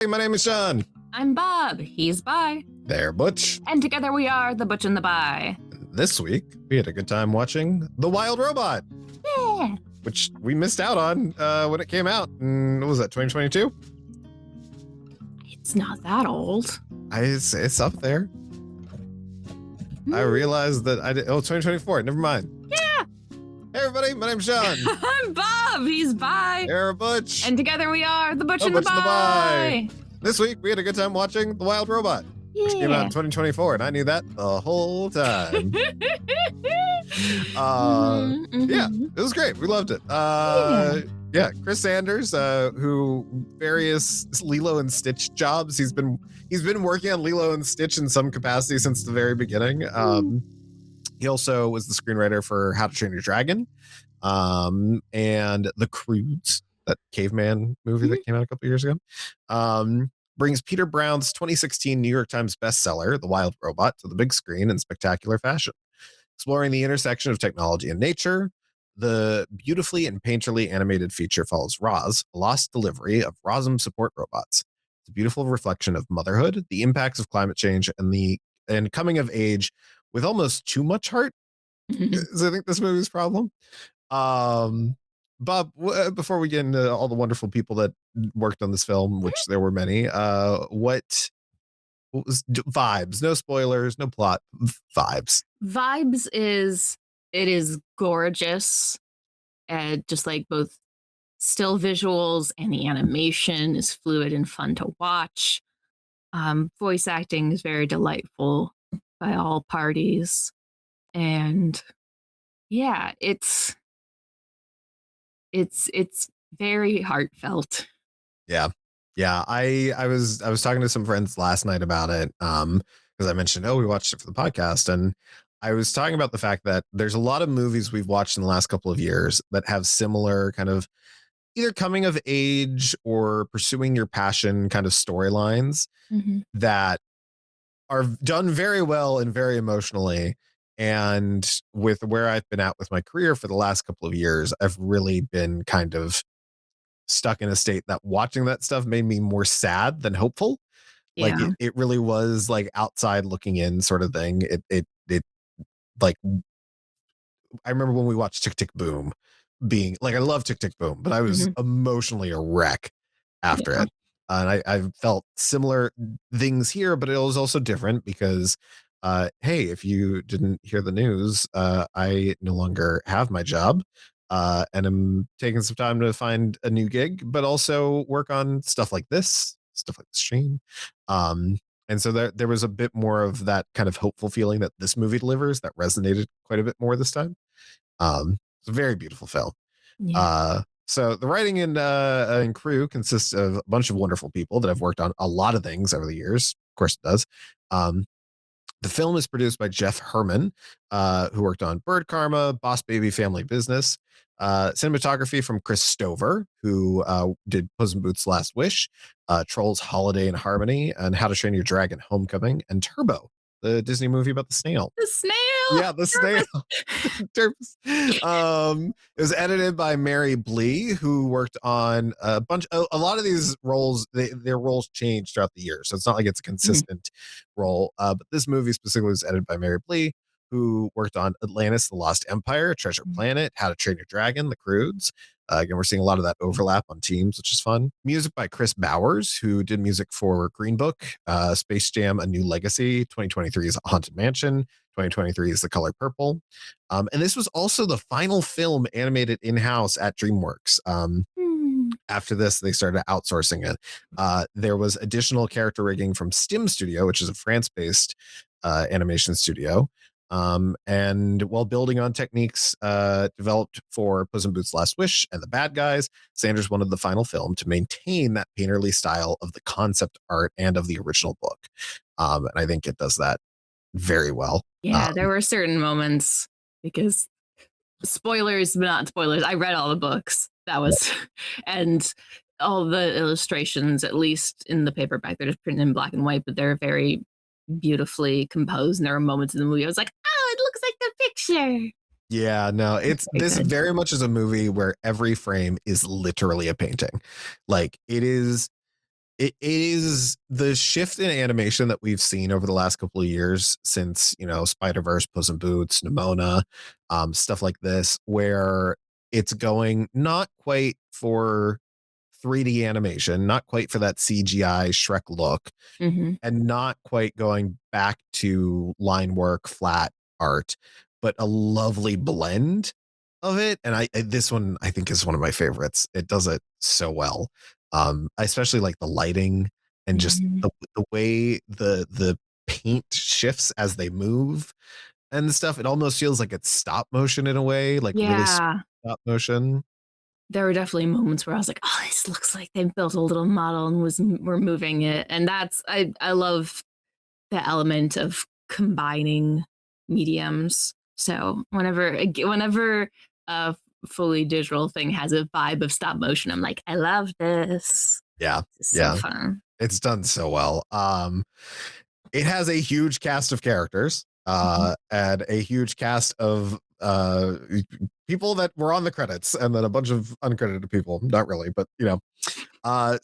Hey, my name is Jon. I'm Bob. He's Bi. They're Butch. And together we are the Butch and the Bi. This week, we had a good time watching The Wild Robot. Yeah. Which we missed out on when it came out. What was that, 2022? It's not that old. It's up there. I realized that I did. Oh, 2024. Never mind. Yeah. Hey, everybody. My name's Jon. I'm Bob. He's Bi. They're Butch. And together we are the Butch and the Bi. This week, we had a good time watching The Wild Robot. Yeah. Which came out in 2024, and I knew that the whole time. Yeah, it was great. We loved it. Yeah, Chris Sanders, who various Lilo and Stitch jobs. He's been working on Lilo and Stitch in some capacity since the very beginning. He also was the screenwriter for How to Train Your Dragon, and the Croods, that caveman movie that came out a couple years ago. Brings Peter Brown's 2016 New York Times bestseller, The Wild Robot, to the big screen in spectacular fashion. Exploring the intersection of technology and nature, the beautifully and painterly animated feature follows Roz, a lost delivery of Rozzum support robots. It's a beautiful reflection of motherhood, the impacts of climate change, and coming of age with almost too much heart. Is, I think, this movie's problem. Bob, before we get into all the wonderful people that worked on this film, which there were many, what was vibes? No spoilers, no plot. Vibes. Vibes it is gorgeous, and just like both still visuals and the animation is fluid and fun to watch. Voice acting is very delightful by all parties, and yeah, it's very heartfelt. Yeah. I was talking to some friends last night about it, because I mentioned, we watched it for the podcast, and I was talking about the fact that there's a lot of movies we've watched in the last couple of years that have similar kind of either coming of age or pursuing your passion kind of storylines that are done very well and very emotionally. And with where I've been at with my career for the last couple of years, I've really been kind of stuck in a state that watching that stuff made me more sad than hopeful. Yeah. Like it really was like outside looking in sort of thing. It like, I remember when we watched Tick Tick Boom being like, I love Tick Tick Boom, but I was emotionally a wreck after it. And I felt similar things here, but it was also different because, hey, if you didn't hear the news, I no longer have my job, and I'm taking some time to find a new gig, but also work on stuff like this stream. And so there was a bit more of that kind of hopeful feeling that this movie delivers that resonated quite a bit more this time. It's a very beautiful film. Yeah. So the writing and crew consists of a bunch of wonderful people that have worked on a lot of things over the years. Of course it does. The film is produced by Jeff Herman, who worked on Bird Karma, Boss Baby Family Business. Cinematography from Chris Stover, who did Puss in Boots' Last Wish, Trolls Holiday in Harmony, and How to Train Your Dragon Homecoming, and Turbo, the Disney movie about the snail. The snail! Yeah, the snail. It was edited by Mary Blee, who worked on a lot of these roles. Their roles change throughout the year, so it's not like it's a consistent role. But this movie specifically was edited by Mary Blee, who worked on Atlantis, The Lost Empire, Treasure Planet, How to Train Your Dragon, The Croods. Again, we're seeing a lot of that overlap on teams, which is fun. Music by Chris Bowers, who did music for Green Book, Space Jam: A New Legacy, 2023's Haunted Mansion, 2023 is The Color Purple. And this was also the final film animated in-house at DreamWorks. After this, they started outsourcing it. There was additional character rigging from Stim Studio, which is a France-based animation studio. And while building on techniques developed for Puss in Boots' Last Wish and The Bad Guys, Sanders wanted the final film to maintain that painterly style of the concept art and of the original book. And I think it does that very well. Yeah, there were certain moments, because spoilers, but not spoilers. I read all the books. That was, and all the illustrations, at least in the paperback, they're just printed in black and white, but they're very beautifully composed. And there were moments in the movie I was like, oh, it looks like the picture. Yeah, no, this very much is a movie where every frame is literally a painting. Like it is it is the shift in animation that we've seen over the last couple of years since, Spider-Verse, Puss in Boots, Nimona, stuff like this, where it's going not quite for 3D animation, not quite for that CGI Shrek look, Mm-hmm. and not quite going back to line work, flat art, but a lovely blend of it. And this one I think is one of my favorites. It does it so well. I especially like the lighting and just Mm-hmm. the way the paint shifts as they move and stuff. It almost feels like it's stop motion in a way, like really Yeah. stop motion. There were definitely moments where I was like, "Oh, this looks like they built a little model and were moving it," and that's I love the element of combining mediums. So whenever a fully digital thing has a vibe of stop motion, I'm like, I love this. Yeah. It's so Yeah. fun. It's done so well. It has a huge cast of characters, Mhm. and a huge cast of people that were on the credits, and then a bunch of uncredited people. Not really, but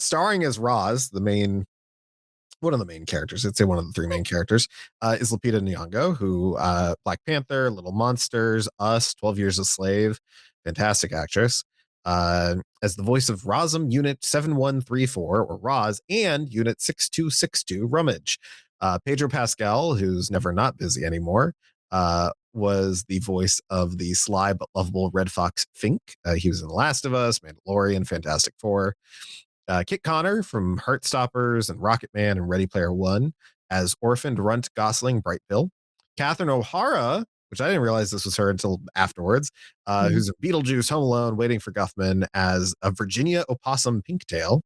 starring as Roz, the main one of the main characters. I'd say one of the three main characters is Lupita Nyong'o, who Black Panther, Little Monsters, Us, 12 Years a Slave, fantastic actress. As the voice of Rozzum Unit 7134, or Roz, and Unit 6262, Rummage. Pedro Pascal, who's never not busy anymore, was the voice of the sly but lovable Red Fox Fink. He was in The Last of Us, Mandalorian, Fantastic Four. Kit Connor from Heartstoppers and Rocket Man and Ready Player One as orphaned runt Gosling Brightbill. Catherine O'Hara, which I didn't realize this was her until afterwards, Mhm. who's a Beetlejuice, Home Alone, Waiting for Guffman as a Virginia Opossum Pinktail.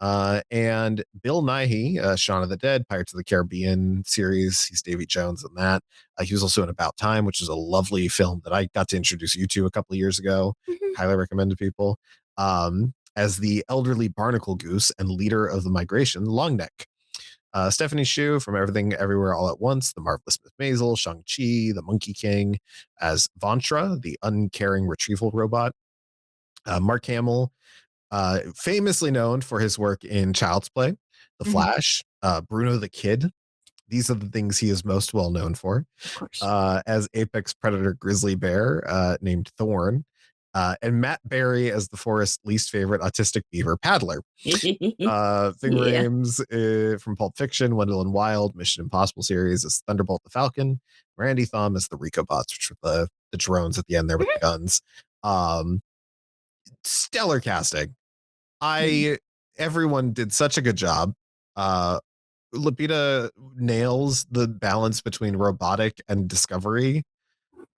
And Bill Nighy, Shaun of the Dead, Pirates of the Caribbean series. He's Davy Jones in that. He was also in About Time, which is a lovely film that I got to introduce you to a couple of years ago. Mhm. Highly recommend to people. As the elderly barnacle goose and leader of the migration, Longneck. Stephanie Shu from Everything Everywhere All at Once, The Marvelous Miss Maisel, Shang-Chi, The Monkey King, as Vantra, the uncaring retrieval robot. Mark Hamill, famously known for his work in Child's Play, The Mhm. Flash, Bruno the Kid. These are the things he is most well known for. Of course. As apex predator grizzly bear named Thorn, and Matt Berry as the forest's least favorite autistic beaver Paddler. Ving Yeah. Rhames from Pulp Fiction, Wendell and Wild, Mission Impossible series as Thunderbolt the Falcon. Randy Thom as the Rico bots, which were the drones at the end there with the guns. Um, Stellar casting. Mhm. Everyone did such a good job. Uh, Lupita nails the balance between robotic and discovery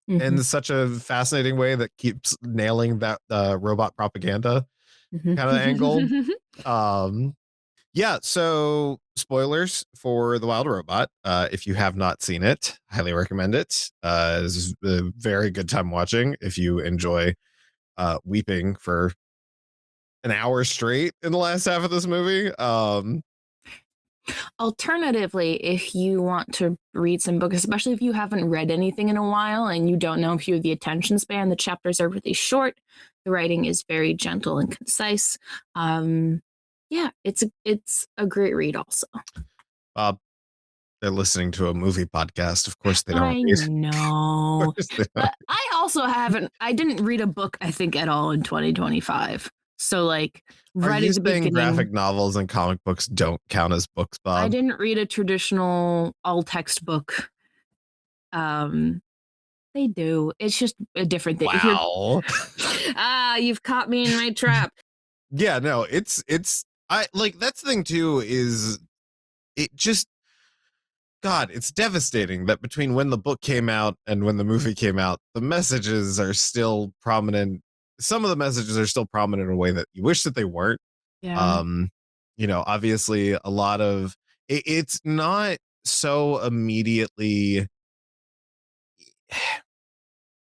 Mhm. in such a fascinating way that keeps nailing that robot propaganda kind of angle. Mhm. Um, yeah, so spoilers for The Wild Robot. If you have not seen it, highly recommend it. This is a very good time watching if you enjoy weeping for an hour straight in the last half of this movie. Alternatively, if you want to read some books, especially if you haven't read anything in a while and you don't know if you have the attention span, the chapters are really short. The writing is very gentle and concise. Yeah, it's a great read. Also, uh, they're listening to a movie podcast. Of course, they don't I read. Of know, course they don't. but I also haven't. I didn't read a book, I think, at all in 2025. So, like, Are right you at the saying beginning, graphic novels and comic books don't count as books, I Bob? didn't read a traditional all text book. Um, They do. It's just a different thing. If you're Wow. you've caught me in my trap. Yeah, no, it's I like that's the thing too is it just God, it's devastating that between when the book came out and when the movie came out, the messages are still prominent. Some of the messages are still prominent in a way that you wish that they weren't. Yeah. Um, obviously a lot of it's not so immediately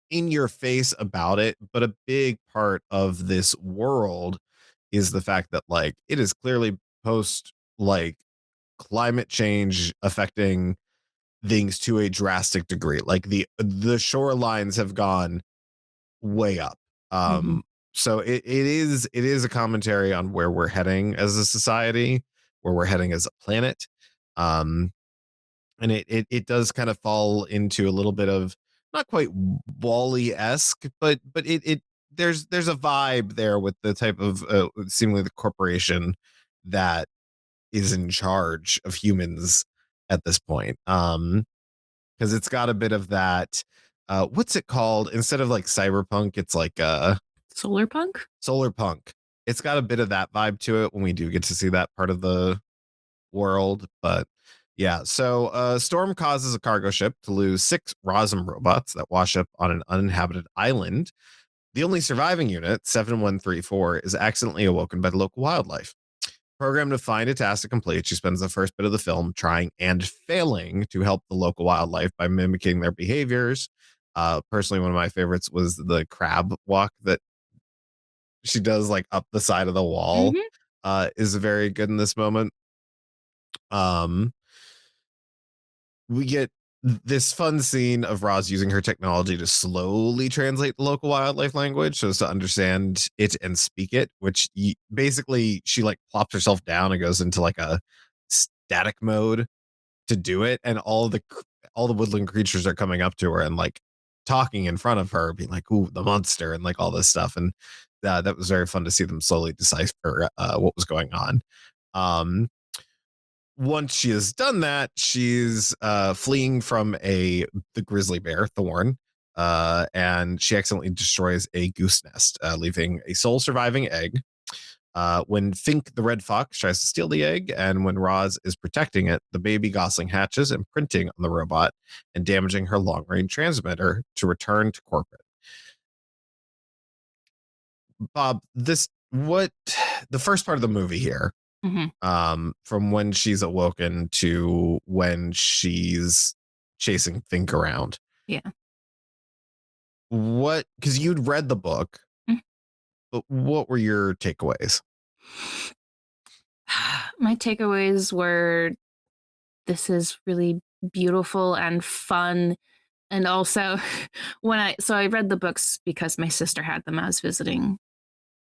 in your face about it, but a big part of this world is the fact that like it is clearly post like climate change affecting things to a drastic degree. Like the shorelines have gone way up. Mhm. So it is a commentary on where we're heading as a society, where we're heading as a planet. And it does kind of fall into a little bit of not quite Wall-E-esque, but it there's a vibe there with the type of seemingly the corporation that is in charge of humans at this point. Because it's got a bit of that. What's it called? Instead of like cyberpunk, it's like Solar punk. solar punk. It's got a bit of that vibe to it when we do get to see that part of the world. But yeah, so Storm causes a cargo ship to lose 6 Rozzum robots that wash up on an uninhabited island. The only surviving unit, 7134, is accidentally awoken by the local wildlife. Programmed to find a task to complete, she spends the first bit of the film trying and failing to help the local wildlife by mimicking their behaviors. Personally, one of my favorites was the crab walk that she does like up the side of the wall. Is very good in this moment. Um, we get this fun scene of Roz using her technology to slowly translate the local wildlife language so as to understand it and speak it, which basically she like plops herself down and goes into like a static mode to do it, and all the woodland creatures are coming up to her and like talking in front of her, being like, "Ooh, the monster," and like all this stuff. And that was very fun to see them slowly decipher what was going on. Once she has done that, she's fleeing from the grizzly bear Thorn, and she accidentally destroys a goose nest, leaving a sole surviving egg. When Fink the red fox tries to steal the egg, and when Roz is protecting it, the baby gosling hatches, imprinting on the robot and damaging her long-range transmitter to return to corporate. Bob, the first part of the movie here, from when she's awoken to when she's chasing Fink around. Yeah. Because you'd read the book, but what were your takeaways? My takeaways were, this is really beautiful and fun. And also I read the books because my sister had them. I was visiting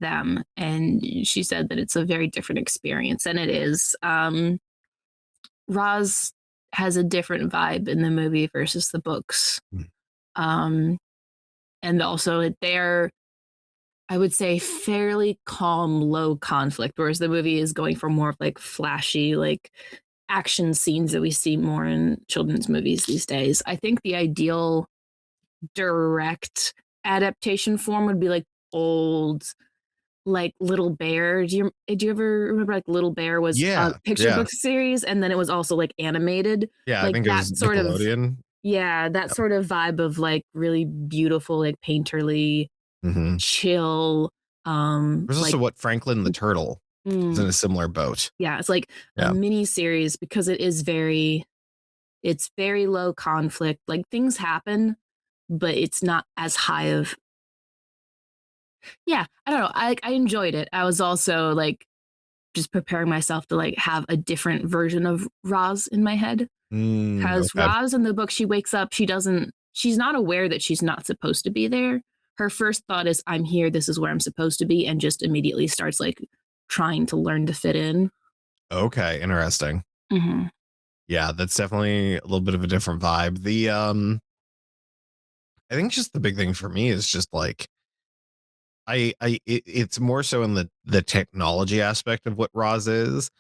them, and she said that it's a very different experience, and it is. Roz has a different vibe in the movie versus the books. And also they're, I would say, fairly calm, low conflict, whereas the movie is going for more of like flashy, like action scenes that we see more in children's movies these days. I think the ideal direct adaptation form would be like old, like Little Bear. Do you ever remember like Little Bear was a picture book series, and then it was also like animated? Yeah, like I think it was sort Nickelodeon. Sort of vibe of like really beautiful, like painterly, chill. There's also what Franklin the Turtle is in a similar boat. Yeah, it's like a mini series because it's very low conflict. Like things happen, but it's not as high of. Yeah, I don't know. I enjoyed it. I was also like just preparing myself to like have a different version of Roz in my head. Because Roz in the book, she wakes up, she's not aware that she's not supposed to be there. Her first thought is, I'm here, this is where I'm supposed to be, and just immediately starts like trying to learn to fit in. Okay, interesting. Yeah, that's definitely a little bit of a different vibe. I think just the big thing for me is just like it's more so in the technology aspect of what Roz is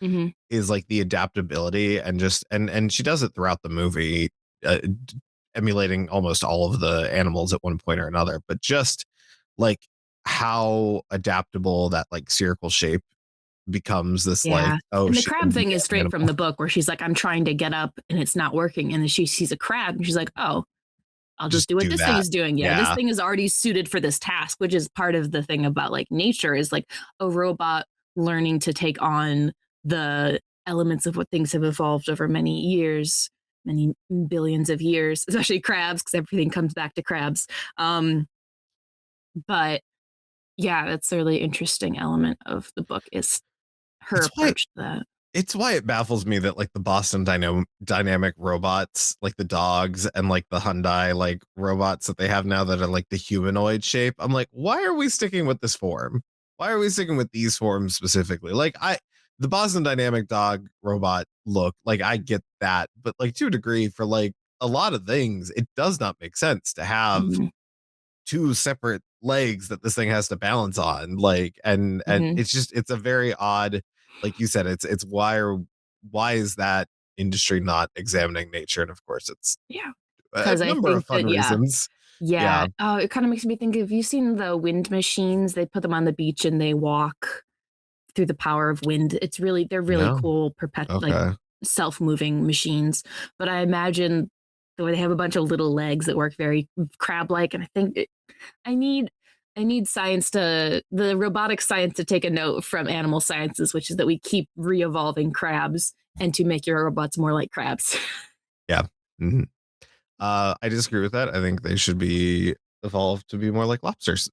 like the adaptability and and she does it throughout the movie, emulating almost all of the animals at one point or another, but just like how adaptable that like spherical shape becomes this like, oh, and the crab thing is straight from the book where she's like, I'm trying to get up and it's not working, and then she sees a crab and she's like, oh, I'll just do what this thing is doing. This thing is already suited for this task, which is part of the thing about like nature is like a robot learning to take on the elements of what things have evolved over many years, many billions of years, especially crabs, because everything comes back to crabs. But yeah, that's a really interesting element of the book is her approach to that. It's why it baffles me that like the Boston Dynamic robots, like the dogs and like the Hyundai like robots that they have now that are like the humanoid shape. I'm like, why are we sticking with this form? Why are we sticking with these forms specifically? Like the Boston Dynamic dog robot look, like I get that, but like to a degree for like a lot of things, it does not make sense to have Mhm. two separate legs that this thing has to balance on. Like, and Mhm. it's just it's a very odd, like you said, it's why is that industry not examining nature? And of course, it's Yeah. a 'Cause I number of think fun that yeah. reasons. Yeah. Yeah, Oh, it kinda makes me think of you seen the wind machines? They put them on the beach and they walk through the power of wind. They're really no, cool like okay. self-moving machines. But I imagine the way they have a bunch of little legs that work very crab-like, and I think I need I need the robotic science to take a note from animal sciences, which is that we keep re-evolving crabs and to make your robots more like crabs. Yeah. Mhm. I disagree with that. I think they should be evolved to be more like lobsters.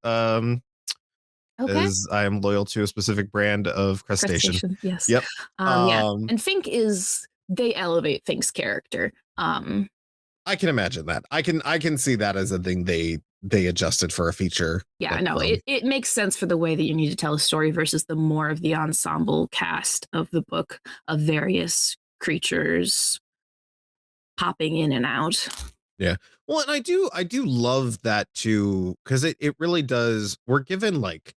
Okay. As I am loyal to a specific brand of crustacean. Crustacean, yes. Yep. Yeah, Um, and Fink is they elevate Fink's character. I can imagine that. I can see that as a thing they adjusted for a feature Yeah, length no, film. it makes sense for the way that you need to tell a story versus the more of the ensemble cast of the book of various creatures popping in and out. Yeah. Well, and I do love that too, because it really does. We're given like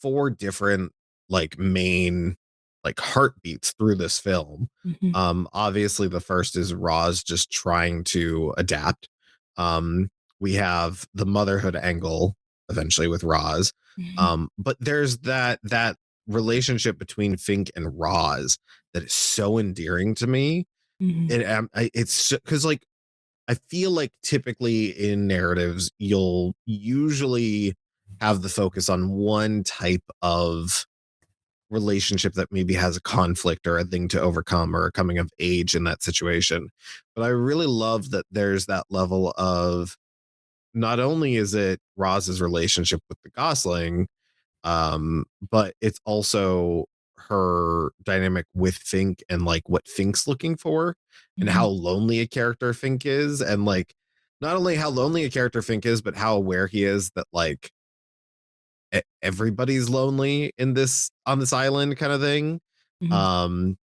four different like main like heartbeats through this film. Mhm, Obviously the first is Roz just trying to adapt. Um we have the motherhood angle eventually with Roz. mhm, But there's that relationship between Fink and Roz that is so endearing to me. mhm, It's because like I feel like typically in narratives, you'll usually have the focus on one type of relationship that maybe has a conflict or a thing to overcome or a coming of age in that situation. But I really love that there's that level of not only is it Roz's relationship with the Gosling, but it's also her dynamic with Fink and like what Fink's looking for and mhm. how lonely a character Fink is, and like not only how lonely a character Fink is, but how aware he is that like everybody's lonely in this on this island kind of thing. Mhm. um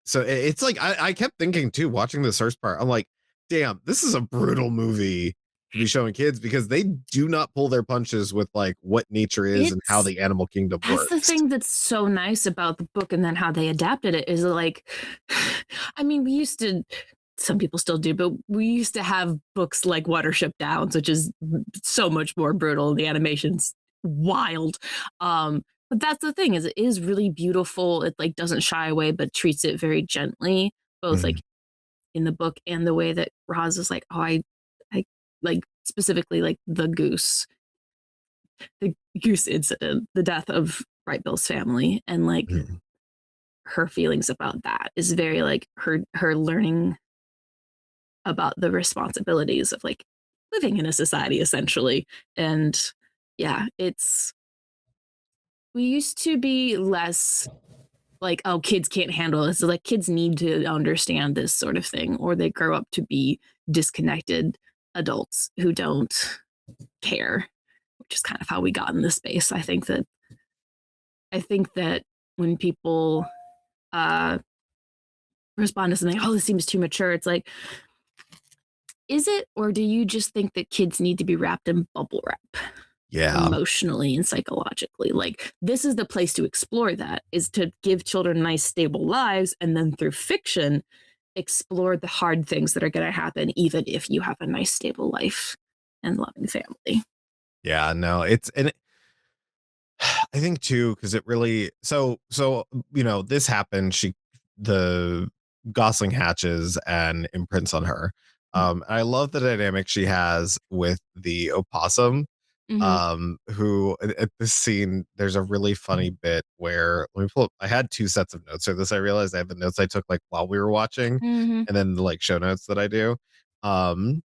so it's like I kept thinking too, watching this first part, I'm like, damn, this is a brutal movie to be showing kids because they do not pull their punches with like what nature is and how It's the animal kingdom That's the works. thing that's so nice about the book and then how they adapted it is like I mean, we used to some people still do, but we used to have books like Watership Downs, which is so much more brutal. The animation's wild. But that's the thing is it is really beautiful. It like doesn't shy away, but treats it very gently, both like Mhm, in the book and the way that Roz is like, oh, I like specifically like the goose incident, the death of Bright Bill's family, and like mhm, her feelings about that is very like her learning about the responsibilities of like living in a society essentially. And yeah, it's we used to be less like, oh, kids can't handle this. So, like kids need to understand this sort of thing, or they grow up to be disconnected adults who don't care, which is kind of how we got in this space. I think that when people uh, respond to something, oh, this seems too mature, it's like, is it, or do you just think that kids need to be wrapped in bubble wrap yeah. emotionally and psychologically? Like, this is the place to explore that, is to give children nice, stable lives, and then through fiction, explore the hard things that are going to happen, even if you have a nice, stable life and loving family. Yeah, no, it's and I think too, because it really this happened. The Gosling hatches and imprints on her. I love the dynamic she has with the opossum. Mm-hmm. Who at this scene, there's a really funny bit where let me pull up. I had two sets of notes for this. I realized I had the notes I took like while we were watching, Mm-hmm. and then the like show notes that I do. Um,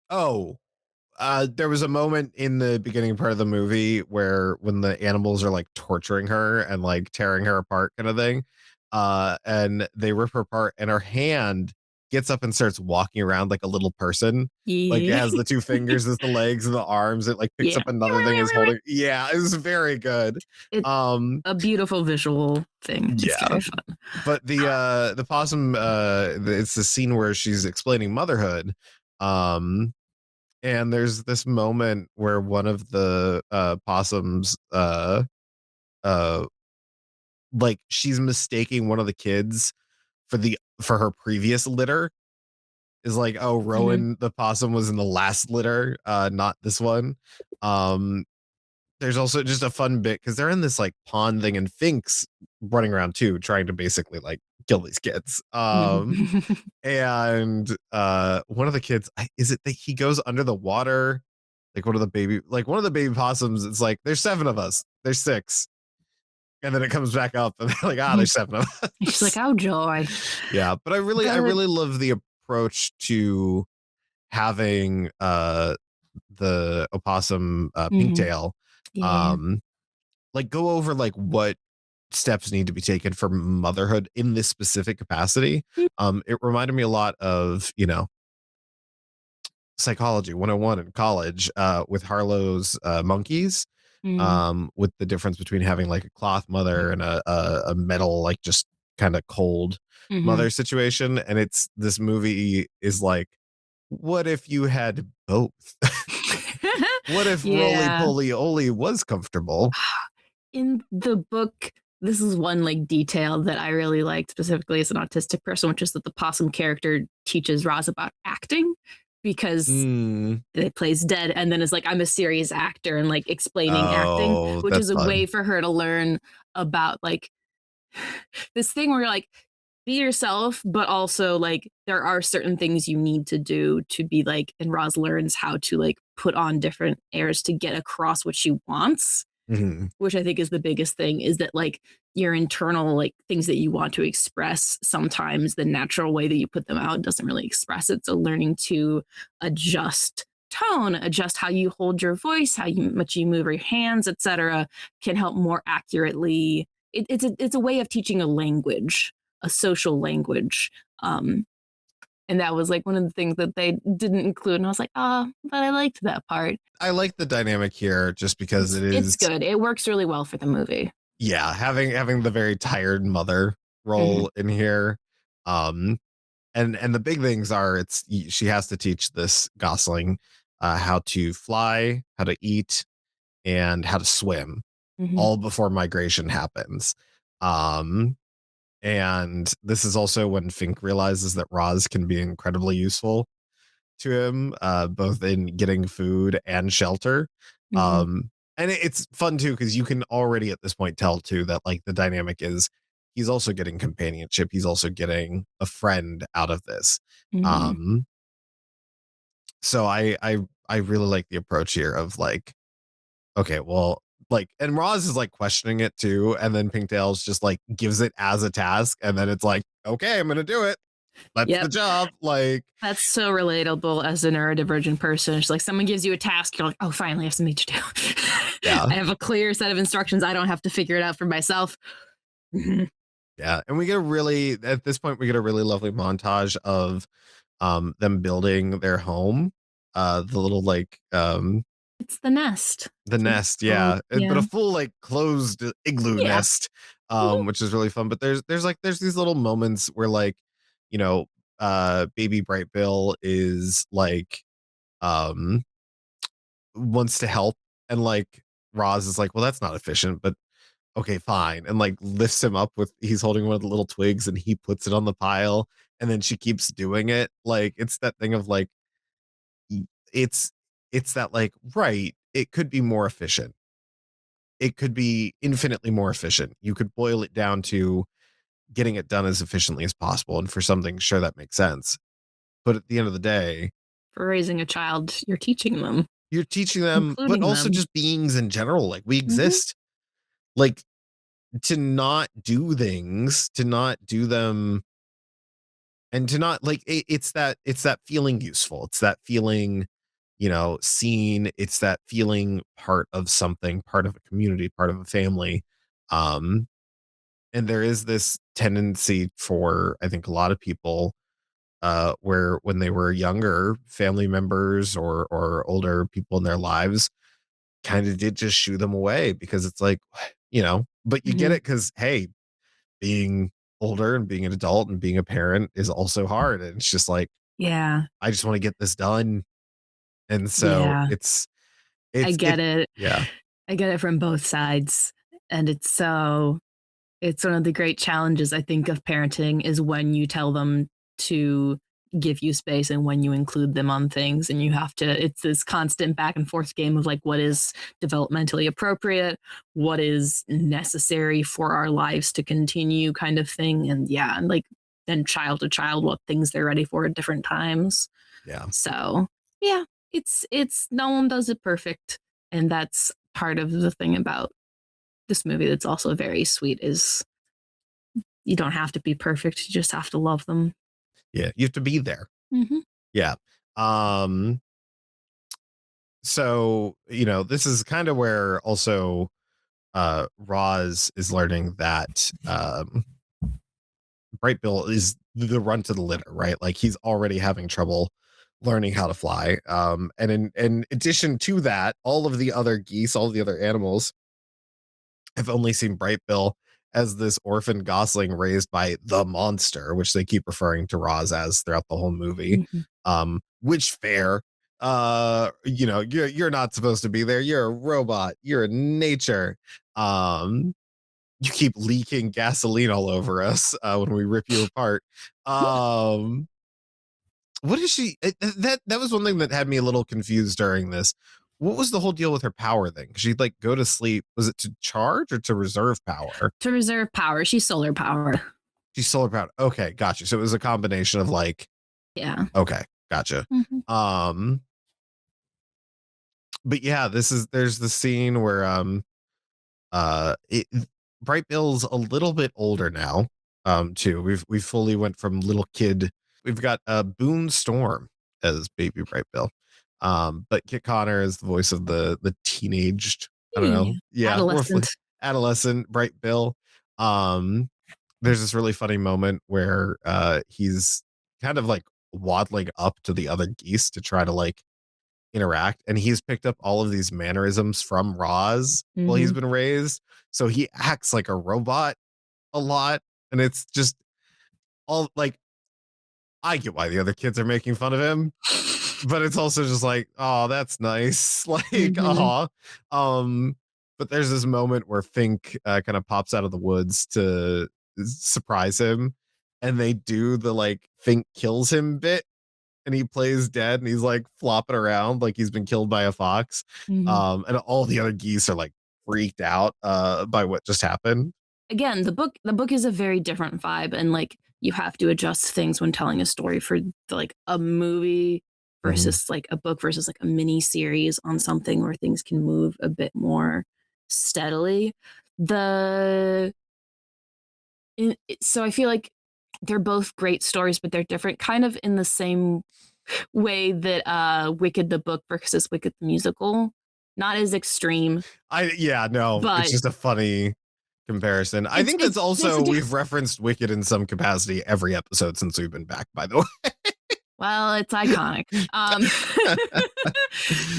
oh, there was a moment in the beginning part of the movie where when the animals are like torturing her and like tearing her apart kind of thing, and they rip her apart and her hand gets up and starts walking around like a little person. Like it Yeah. has the two fingers as the legs and the arms. It like picks Yeah. up another thing is holding. Yeah, it was very good. It's Um, a beautiful visual thing. It's yeah. very fun. But the possum it's the scene where she's explaining motherhood. And there's this moment where one of the possums uh like she's mistaking one of the kids for her previous litter, is like, oh, Mhm. Rowan the possum was in the last litter, not this one. Um, there's also just a fun bit because they're in this like pond thing and Fink's running around too, trying to basically like kill these kids. Mhm. And one of the kids, is it that he goes under the water? Like one of the baby possums, it's like, there's 7 of us, there's 6. And then it comes back up and they're like, there's 7 of She's like, us. oh joy. Yeah, but I But really love the approach to having the opossum mhm. Pinktail Yeah. um like go over like what steps need to be taken for motherhood in this specific capacity. It reminded me a lot of, psychology 101 in college with Harlow's monkeys, Mm. with the difference between having like a cloth mother and a metal, like just kind of cold Mhm. mother situation. And it's this movie is like, what if you had both? What if roly Yeah. poly oly was comfortable? In the book, this is one like detail that I really liked specifically as an autistic person, which is that the possum character teaches Roz about acting because Mm. it plays dead and then is like, I'm a serious actor and like explaining acting, Oh, which that's is a way fun. for her to learn about like this thing where you're like, be yourself, but also like there are certain things you need to do to be like, and Roz learns how to like put on different airs to get across what she wants, Mhm. which I think is the biggest thing is that like your internal like things that you want to express, sometimes the natural way that you put them out doesn't really express it. So learning to adjust tone, adjust how you hold your voice, much you move your hands, etc., can help more accurately. It's a way of teaching a language, a social language. Um, and that was like one of the things that they didn't include. And I was like, but I liked that part. I like the dynamic here just because it It's is, good. It works really well for the movie. yeah, having the very tired mother Mhm. role in here. Um and the big things are she has to teach this Gosling how to fly, how to eat, and how to swim, Mhm. all before migration happens. Um and this is also when Fink realizes that Roz can be incredibly useful to him, both in getting food and shelter. Mhm. And it's fun too because you can already at this point tell too that like the dynamic is he's also getting companionship. He's also getting a friend out of this. Mhm. Um, so I really like the approach here of like, okay, well, like, and Roz is like questioning it too, and then Pinktails just like gives it as a task, and then it's like, okay, I'm gonna do it. That's the Yep. job. Like, That's so relatable as a neurodivergent person. It's like someone gives you a task, you're like, oh, finally, I have something to do. yeah. I have a clear set of instructions. I don't have to figure it out for myself. Mhm. Yeah, and we get a really at this point we get a really lovely montage of them building their home. The little like It's the nest. the That's what it's nest, called. yeah. But Yeah. a full like closed igloo Yeah. nest, Mhm. which is really fun. But there's these little moments where like, you know, baby Bright Bill is like um wants to help, and like Roz is like, well, that's not efficient, but okay, fine. And like lifts him up with, he's holding one of the little twigs and he puts it on the pile. And then she keeps doing it. Like it's that thing of like, y- it's, it's that like, right. It could be more efficient. It could be infinitely more efficient. You could boil it down to getting it done as efficiently as possible. And for something, sure, that makes sense. But at the end of the day, For raising a child, you're teaching them, you're teaching them, but including also them. just beings in general. Like we Mhm. exist. Like to not do things, to not do them, and to not like it's that feeling useful, it's that feeling, seen, it's that feeling part of something, part of a community, part of a family. um and there is this tendency for, I think, a lot of people where when they were younger, family members or older people in their lives kind of did just shoo them away because it's like, but you get Mm-hmm. it because, hey, being older and being an adult and being a parent is also hard. And it's just like, Yeah. I just want to get this done. And so Yeah. I it, get it. yeah, I get it from both sides. And it's one of the great challenges I think of parenting is when you tell them to give you space and when you include them on things and you have to it's this constant back and forth game of like what is developmentally appropriate, what is necessary for our lives to continue kind of thing. And yeah, and like then child to child what things they're ready for at different times. yeah, So yeah, it's no one does it perfect. And that's part of the thing about this movie that's also very sweet is you don't have to be perfect. You just have to love them. yeah. You have to be there. Mm-hmm. Yeah. Um, so, this is kind of where also Roz is learning that Bright Bill is the run to the litter, right? Like he's already having trouble learning how to fly. And in addition to that, all of the other geese, all of the other animals have only seen Bright Bill as this orphan gosling raised by the monster, which they keep referring to Roz as throughout the whole movie. Mm-hmm. Which fair. You're not supposed to be there. You're a robot. You're in nature. You keep leaking gasoline all over us when we rip you apart. What is she? That was one thing that had me a little confused during this. What was the whole deal with her power thing? She'd like go to sleep. Was it to charge or to reserve power? To reserve power. She's solar power. She's solar powered. Okay, gotcha. So it was a combination of like, Yeah. okay, gotcha. Mm-hmm. But yeah, there's the scene where it Bright Bill's a little bit older now. Too. We fully went from little kid. We've got Boone Storm as baby Bright Bill. But Kit Connor is the voice of the teenaged, I don't know. Yeah, roughly Adolescent. adolescent Bright Bill. There's this really funny moment where he's kind of like waddling up to the other geese to try to like interact, and he's picked up all of these mannerisms from Roz while he's Mm-hmm. been raised, so he acts like a robot a lot, and it's just all like, I get why the other kids are making fun of him, but it's also just like, oh, that's nice. Like, Mm-hmm. oh, but there's this moment where Fink kind of pops out of the woods to surprise him, and they do the like Fink kills him bit, and he plays dead, and he's like flopping around like he's been killed by a fox. Mm-hmm. And all the other geese are like freaked out by what just happened. Again, the book is a very different vibe, and like you have to adjust things when telling a story for like a movie Mhm. versus like a book versus like a mini series on something where things can move a bit more steadily. The so I feel like they're both great stories, but they're different, kind of in the same way that Wicked the book versus Wicked the musical. Not as extreme, Yeah, no, it's but just a funny comparison. I think that's there's a also, we've referenced Wicked in some capacity every episode since we've been back, by the way. well, it's iconic.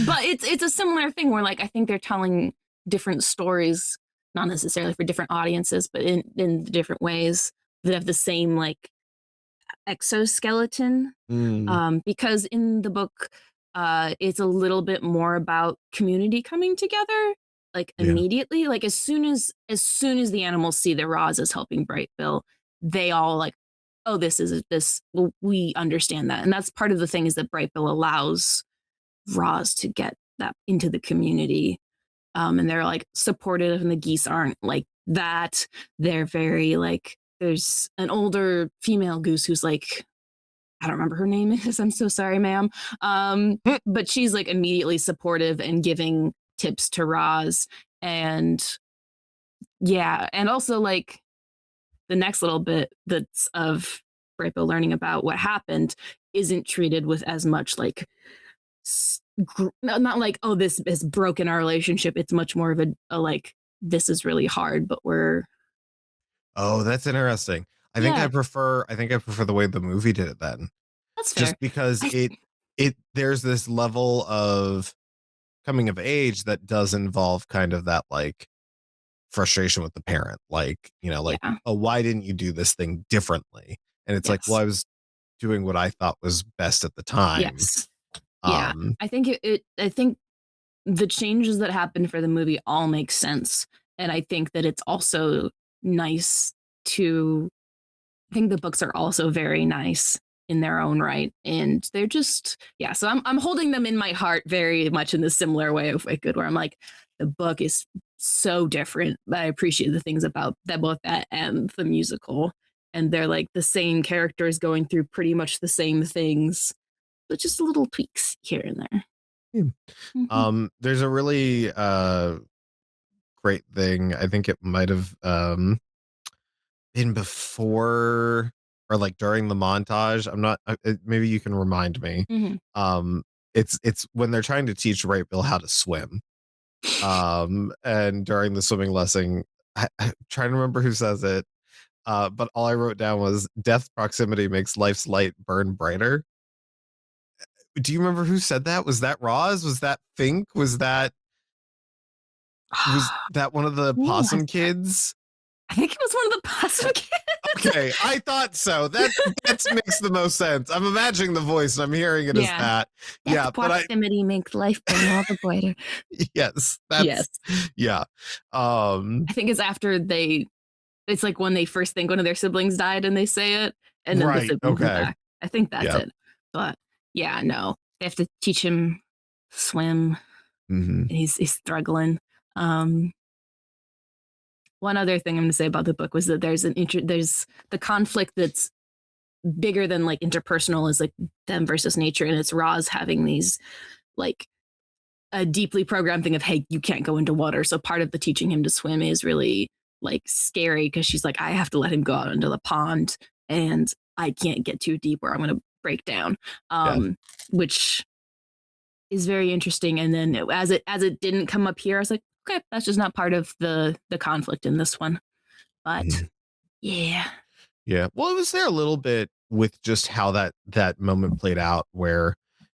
But it's a similar thing where like I think they're telling different stories, not necessarily for different audiences, but in different ways that have the same like exoskeleton. Mm, Because in the book, it's a little bit more about community coming together, like yeah. immediately. Like as soon as the animals see that Roz is helping Bright Bill, they all like, oh, this is this. Well, we understand that, and that's part of the thing is that Bright Bill allows Roz to get that into the community. And they're like supportive, and the geese aren't like that. They're very like. There's an older female goose who's like, I don't remember her name is. I'm so sorry, ma'am. Mm. But she's like immediately supportive and giving tips to Roz. And yeah, and also like the next little bit that's of Brapo learning about what happened isn't treated with as much like not like, oh, this has broken our relationship. It's much more of a like, this is really hard, but we're Oh, that's interesting. yeah. I think I prefer the way the movie did it then. That's fair. just because I it there's this level of coming of age that does involve kind of that like frustration with the parent, like, you know, like, yeah. oh, why didn't you do this thing differently? And it's like, well, Yes. I was doing what I thought was best at the time. Yes. Yeah. um I think I think the changes that happen for the movie all make sense. And I think that it's also nice to I think the books are also very nice in their own right. And they're just yeah, so I'm holding them in my heart very much in the similar way of Wicked, where I'm like, the book is so different, but I appreciate the things about that both that and the musical. And they're like the same characters going through pretty much the same things, but just little tweaks here and there. yeah. Mhm. There's a really great thing. I think it might have been before or like during the montage. I'm not maybe you can remind me. Mhm. um it's when they're trying to teach Right Bill how to swim. And during the swimming lesson, I'm trying to remember who says it. But all I wrote down was death proximity makes life's light burn brighter. Do you remember who said that? Was that Roz? Was that Fink? Was that one of the Who was possum that? kids? I think it was one of the possum kids. Okay, I thought so. That makes the most sense. I'm imagining the voice and I'm hearing it as Yeah. that. Yeah, Death but I proximity makes life burn all the brighter. yes, Yes. that's yeah. Um I think it's after it's like when they first think one of their siblings died and they say it, and then the right, sibling comes okay. back. I think that's Yeah. it. But yeah, no. They have to teach him swim Hmm. and he's struggling. Um One other thing I'm going to say about the book was that there's the conflict that's bigger than like interpersonal is like them versus nature, and it's Roz having these like a deeply programmed thing of hey, you can't go into water. So part of the teaching him to swim is really like scary because she's like, I have to let him go out into the pond and I can't get too deep or I'm going to break down. Yeah. Which is very interesting. And then as it didn't come up here, I was like, okay, that's just not part of the conflict in this one. But Mhm. yeah. Yeah. Well, it was there a little bit with just how that moment played out where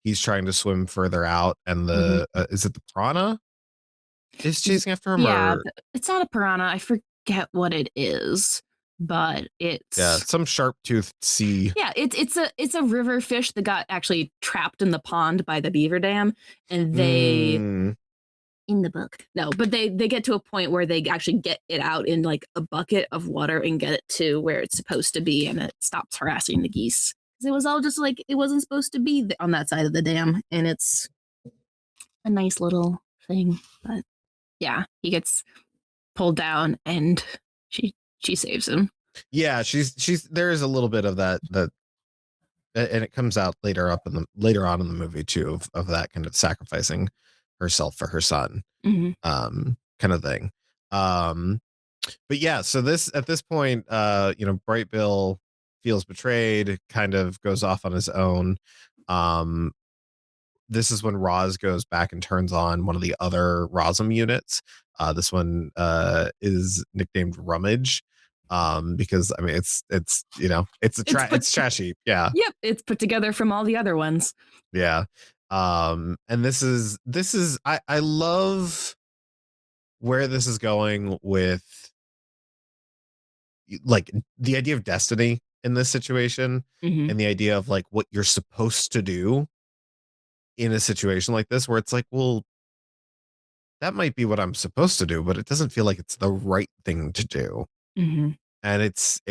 he's trying to swim further out and Mhm. the is it the piranha is Y- chasing after him yeah, or it's not a piranha. I forget what it is, but yeah, it's some sharp-toothed sea. yeah, it's a river fish that got actually trapped in the pond by the beaver dam, and they Mm, in the book no, but they get to a point where they actually get it out in like a bucket of water and get it to where it's supposed to be, and it stops harassing the geese because it was all just like it wasn't supposed to be on that side of the dam, and it's a nice little thing, but yeah, he gets pulled down and she saves him. yeah, she's there is a little bit of that and it comes out later on in the movie too of that kind of sacrificing herself for her son, Mhm. kind of thing. Um but yeah, so this at this point, Bright Bill feels betrayed, kind of goes off on his own. Um, this is when Roz goes back and turns on one of the other Rozzum units. This one is nicknamed Rummage, because I mean It's put it's trashy, yeah, Yep, it's put together from all the other ones. yeah. And this is I love where this is going with like the idea of destiny in this situation Mhm. and the idea of like what you're supposed to do in a situation like this where it's like, well, that might be what I'm supposed to do, but it doesn't feel like it's the right thing to do. Mhm. And it's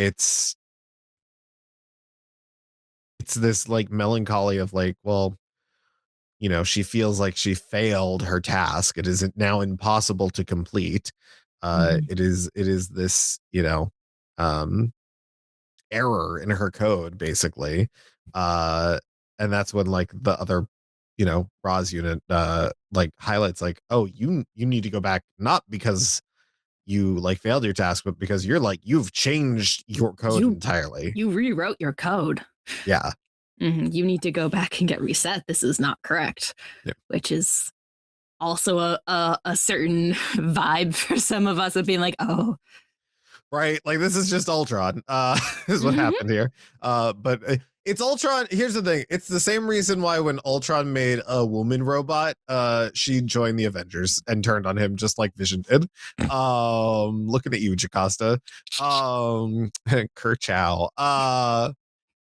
this like melancholy of like, well, she feels like she failed her task. It is now impossible to complete. Mhm. It is this, um error in her code basically. uh and that's when like the other Roz unit like highlights like, oh, you need to go back, not because you like failed your task, but because you've changed your code You entirely. you rewrote your code. Yeah. You need to go back and get reset. This is not correct, Yeah. which is also a certain vibe for some of us of being like, oh, right? Like this is just Ultron. Is what Hmm. happened here. But it's Ultron. Here's the thing. It's the same reason why when Ultron made a woman robot, she joined the Avengers and turned on him just like Vision did. Looking at you, Jocasta. Kerchow.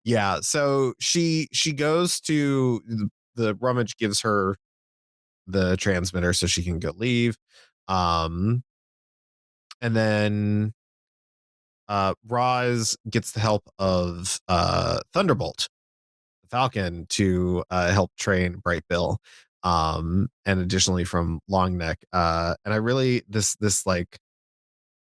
Yeah. So she goes to the rummage gives her the transmitter so she can go leave. Um, and then Roz gets the help of Thunderbolt, the Falcon, to help train Bright Bill. And additionally from Longneck. And I really this like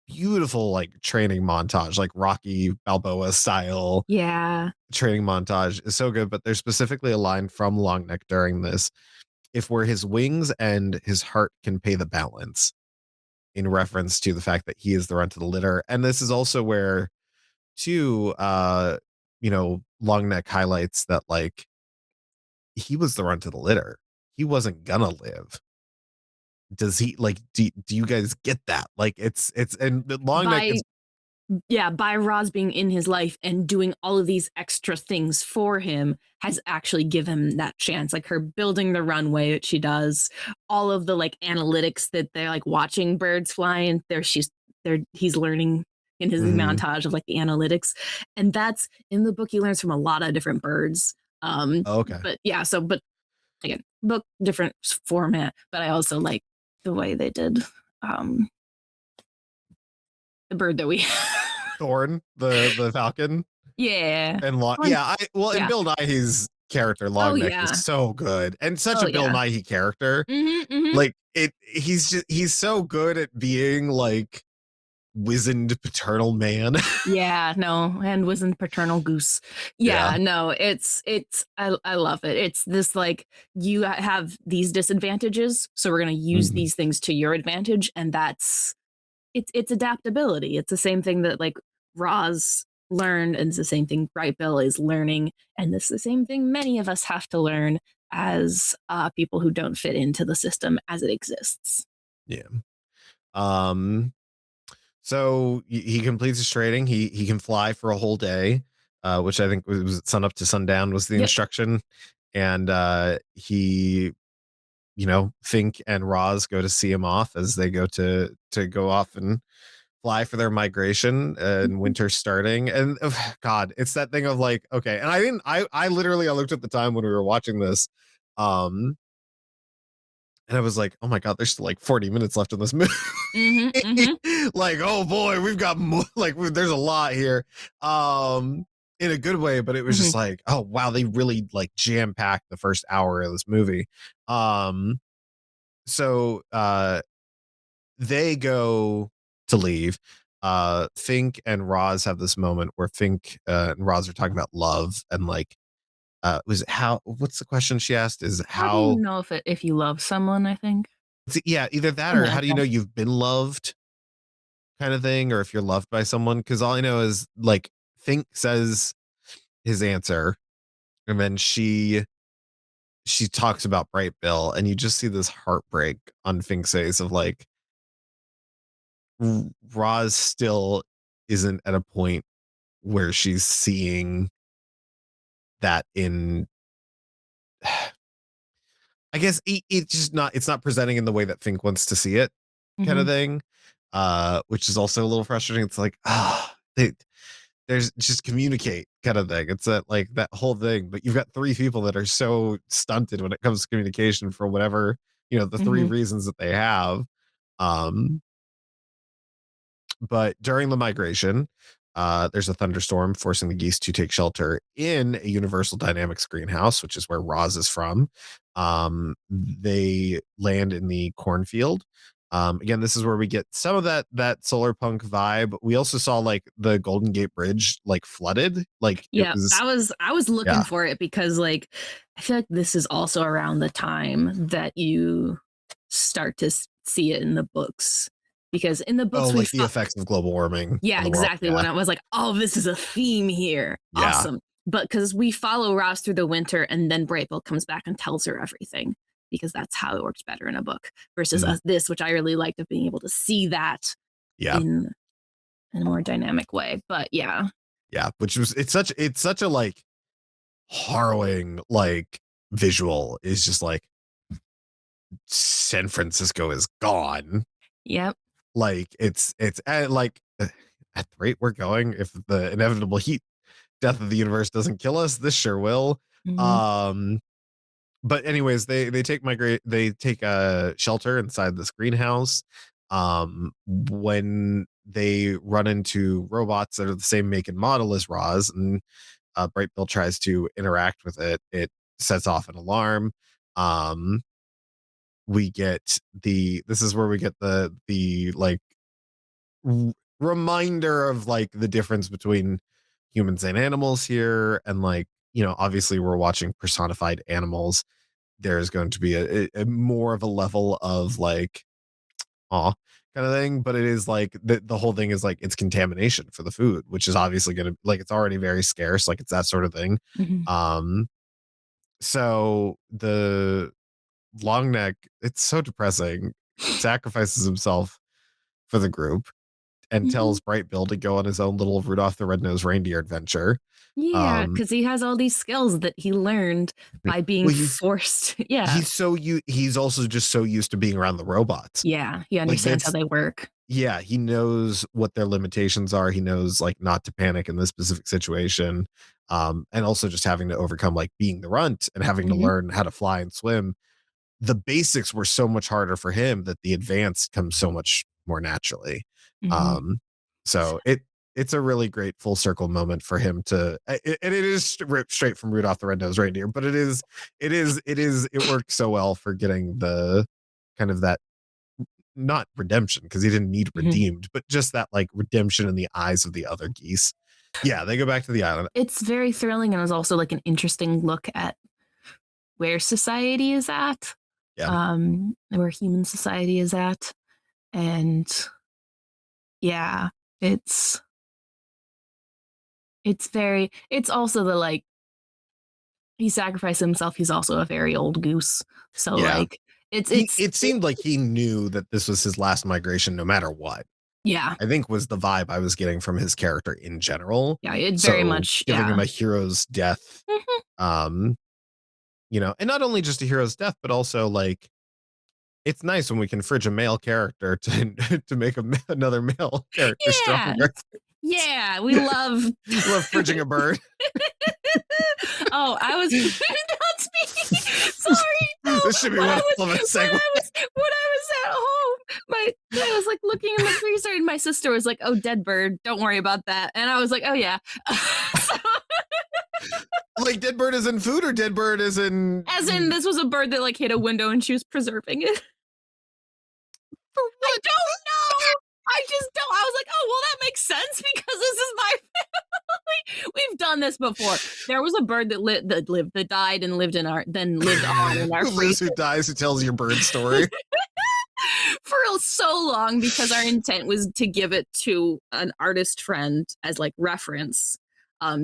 beautiful like training montage, like Rocky Balboa style Yeah. training montage is so good. But there's specifically a line from Longneck during this: "If where his wings and his heart can pay the balance," in reference to the fact that he is the runt of the litter. And this is also where too Longneck highlights that like he was the runt of the litter. He wasn't gonna live. Does he like do you guys get that? Like it's and Longneck By is by Roz being in his life and doing all of these extra things for him has actually given him that chance. Like her building the runway that she does, all of the like analytics that they're like watching birds fly and he's learning in his Mhm. montage of like the analytics. And that's in the book he learns from a lot of different birds. Okay. But yeah, but again, book different format, but I also like the way they did um the bird that we Thorn, the Falcon. yeah. And Fun. yeah, and Yeah. Bill Nighy's character Oh Longneck is yeah. so good. And such Oh a Bill yeah. Nighy character. Mhm. Mhm. Like he's so good at being like wizened paternal man. Yeah, no, and wasn't paternal goose. Yeah. Yeah, no, I love it. It's this like you have these disadvantages, so we're gonna use Mhm. these things to your advantage, and it's adaptability. It's the same thing that like Roz learned, and it's the same thing Bright Bill is learning, and this is the same thing many of us have to learn as people who don't fit into the system as it exists. Yeah. Um So he completes his training. He can fly for a whole day, which I think was sun up to sundown was the Yep. instruction. And he, Fink and Roz go to see him off as they go to go off and fly for their migration and Mhm. winter starting. And God, it's that thing of like, okay. And I didn't. I literally I looked at the time when we were watching this. Um, and I was like, oh my God, there's still like 40 minutes left in this movie. Mhm. Mhm. Like, oh boy, we've got more, like there's a lot here. In a good way, but it was Mhm. just like, oh wow, they really like jam-packed the first hour of this movie. Um, so they go to leave. Fink and Roz have this moment where Fink and Roz are talking about love and like was it how what's the question she asked is How do you how know if you love someone, I think? yeah, either that or Something how like do you that. know you've been loved kind of thing, or if you're loved by someone. Because all I know is like Fink says his answer, and then she talks about Bright Bill, and you just see this heartbreak on Fink's face of like Roz still isn't at a point where she's seeing that in I guess it's just not it's not presenting in the way that Fink wants to see it kind of Mhm. thing. Which is also a little frustrating. It's like, there's just communicate kind of thing. It's that like that whole thing, but you've got three people that are so stunted when it comes to communication for whatever, the three Mhm. reasons that they have. Um, but during the migration, there's a thunderstorm forcing the geese to take shelter in a Universal Dynamics greenhouse, which is where Roz is from. They land in the cornfield. Again, this is where we get some of that solar punk vibe. We also saw like the Golden Gate Bridge like flooded, like it Yeah, was I was looking yeah. for it because like I feel like this is also around the time that you start to see it in the books because in the Oh, books we like the fought. effects of global warming Yeah, on the world. exactly. Yeah, When I was like, oh, this is a theme here. yeah. Awesome. But because we follow Ross through the winter and then Brayville comes back and tells her everything because that's how it works better in a book versus Mm, this, which I really liked of being able to see that yeah. in. in a more dynamic way. But yeah. Yeah, which was it's such a like harrowing like visual. Is just like San Francisco is gone. Yep. Like it's like at the rate we're going, if the inevitable heat death of the universe doesn't kill us, this sure will. Mhm. But anyways, they take a shelter inside this greenhouse. When they run into robots that are the same make and model as Roz, and Bright Bill tries to interact with it, it sets off an alarm. We get this is where we get the like reminder of like the difference between humans and animals here, and like, you know, obviously we're watching personified animals. There's going to be a more of a level of like aw kind of thing, but it is like the whole thing is like it's contamination for the food, which is obviously going to like it's already very scarce, like it's that sort of thing. Mhm. So the long neck, it's so depressing, sacrifices himself for the group and Mhm. tells Bright Bill to go on his own little Rudolph the Red-Nosed Reindeer adventure. Yeah, Um, because he has all these skills that he learned by being well, forced. Yeah. he's also just so used to being around the robots. Yeah. He Like understands how that's they work. yeah, he knows what their limitations are. He knows like not to panic in this specific situation. And also just having to overcome like being the runt and having to Mhm. learn how to fly and swim. The basics were so much harder for him that the advanced comes so much more naturally. Mhm. Um, so it's a really great full circle moment for him to, and it is ripped straight from Rudolph the Red-Nosed Reindeer, but it works so well for getting the kind of that not redemption because he didn't need Mhm. redeemed, but just that like redemption in the eyes of the other geese. Yeah, they go back to the island. It's very thrilling and is also like an interesting look at where society is at, Yeah. where human society is at. And yeah, it's it's also the like he sacrificed himself. He's also a very old goose. So Yeah. like it's It seemed like he knew that this was his last migration no matter what. yeah. I think was the vibe I was getting from his character in general. Yeah, it very So much giving him yeah. a hero's death, Mhm. um, you know, and not only just a hero's death, but also like it's nice when we can fridge a male character to to make another male character Yeah. stronger. Yeah, we love Love fridging a bird. Oh, I was that's me. Sorry. No, This should be one hell of a segue. when I was at home, I was like looking in the freezer and my sister was like, "Oh, dead bird. Don't worry about that." And I was like, "Oh yeah." So, Like dead bird is in food or dead bird is in as in this was a bird that like hit a window and she was preserving it. for I what? don't know. I just don't. I was like, "Oh, well that makes sense because this is my family." We've done this before. There was a bird that died and lived on in our Who lives, freezer who dies, who tells your bird story. for so long because our intent was to give it to an artist friend as like reference.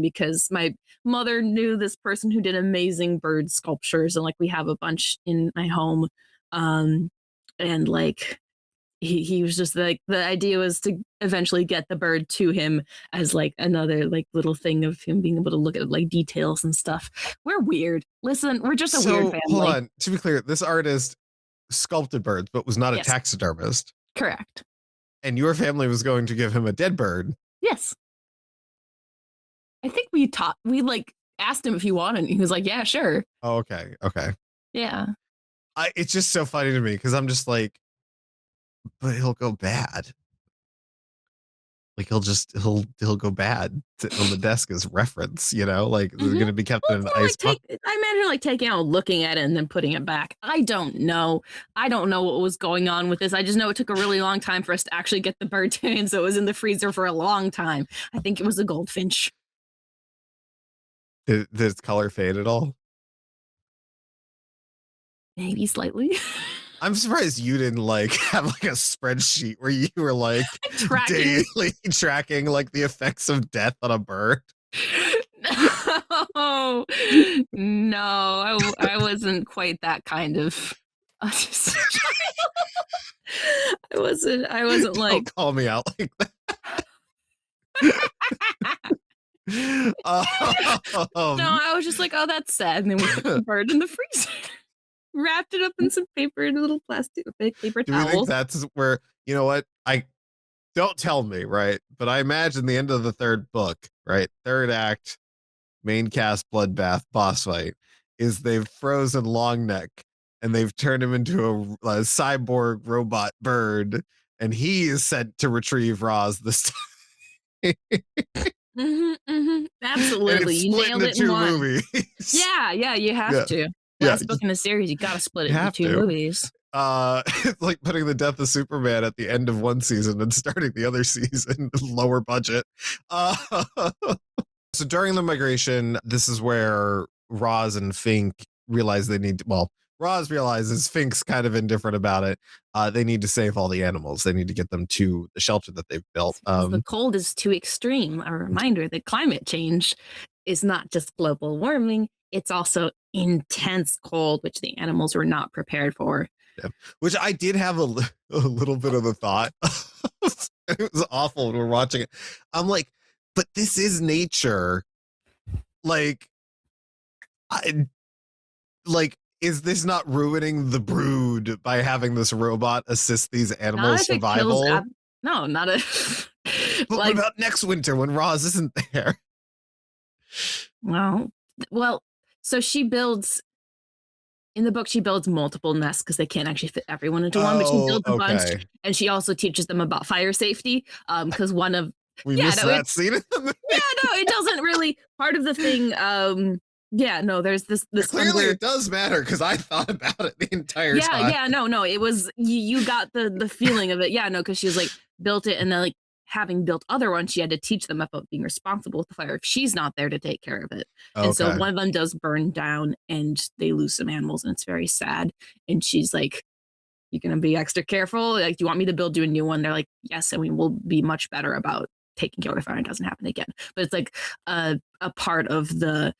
Because my mother knew this person who did amazing bird sculptures, and like we have a bunch in my home. Um, and like he was just like the idea was to eventually get the bird to him as like another like little thing of him being able to look at like details and stuff. We're weird. Listen, we're just a weird So hold family. on. To be clear, this artist sculpted birds, but was not a Yes, taxidermist. correct. And your family was going to give him a dead bird. Yes. I think we like asked him if he wanted and he was like, "Yeah, sure." Oh, okay. Okay. Yeah. It's just so funny to me because I'm just like, but he'll go bad. Like he'll go bad on the desk as reference, you know, like they're Mhm. going to be kept Well, in it's an more ice like box. I imagine like taking out, looking at it, and then putting it back. I don't know. I don't know what was going on with this. I just know it took a really long time for us to actually get the bird to him, so it was in the freezer for a long time. I think it was a goldfinch. Did its color fade at all? Maybe slightly. I'm surprised you didn't like have like a spreadsheet where you were like Tracking. daily tracking like the effects of death on a bird. No. No, I wasn't quite that kind of child. I wasn't like Don't call me out like that. No, I was just like, oh, that's sad. And then we put the bird in the freezer, wrapped it up in some paper and a little plastic paper do we think towels. that's where, you know what? I don't tell me, right? But I imagine the end of the third book, right? Third act, main cast bloodbath boss fight is they've frozen Longneck and they've turned him into a cyborg robot bird, and he is sent to retrieve Roz this time. And Absolutely. it's You split nailed into it in two one. movies. Yeah, you have Yeah. to. Yeah, Last book in the series, you got to split it you into have two to. movies. It's like putting the death of Superman at the end of one season and starting the other season, lower budget. So during the migration, this is where Roz and Fink realize they need to, well, Roz realizes Fink's kind of indifferent about it. They need to save all the animals. They need to get them to the shelter that they've built. Because the cold is too extreme. A reminder that climate change is not just global warming, it's also intense cold, which the animals were not prepared for. Yeah. Which I did have a little bit of the thought. It was awful when we're watching it. I'm like, but this is nature. Like, is this not ruining the brood by having this robot assist these animals' survival? No, not a. But what about next winter when Roz isn't there? Well, so she builds. In the book, she builds multiple nests because they can't actually fit everyone into one, but she builds a bunch, and she also teaches them about fire safety. Because one of missed that scene in the movie. Yeah, no, it doesn't really. Part of the thing, there's this clearly it does matter because I thought about it the entire time. No, it was you got the feeling of it. Yeah, no, because she was like built it, and then like having built other ones, she had to teach them about being responsible with the fire if she's not there to take care of it. Okay. And so one of them does burn down and they lose some animals, and it's very sad. And she's like, "You gonna be extra careful? Like, do you want me to build you a new one?" They're like, "Yes, and we will be much better about taking care of the fire. It doesn't happen again." But it's like a part of the.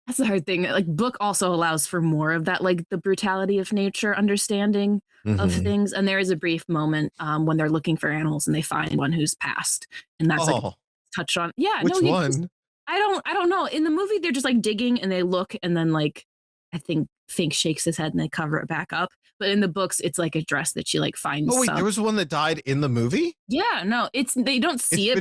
That's the hard thing. Like, book also allows for more of that, like the brutality of nature understanding of things. And there is a brief moment when they're looking for animals and they find one who's passed, and that's like touched on. Yeah, which one? I don't know. In the movie, they're just like digging and they look, and then like I think Fink shakes his head and they cover it back up. But in the books, it's like a dress that she like finds. Oh wait, there was one that died in the movie? Yeah, no, they don't see it. It's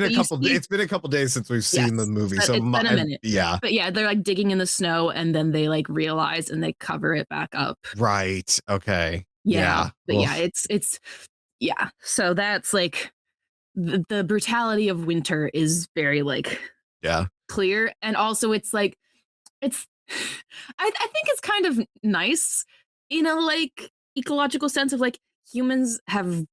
been a couple days since we've seen the movie, so it's been a minute. Yeah, but yeah, they're like digging in the snow, and then they like realize and they cover it back up. Right. Okay. Yeah. But yeah, it's yeah. So that's like the brutality of winter is very like clear, and also it's like it's. I think it's kind of nice in a like ecological sense of like humans have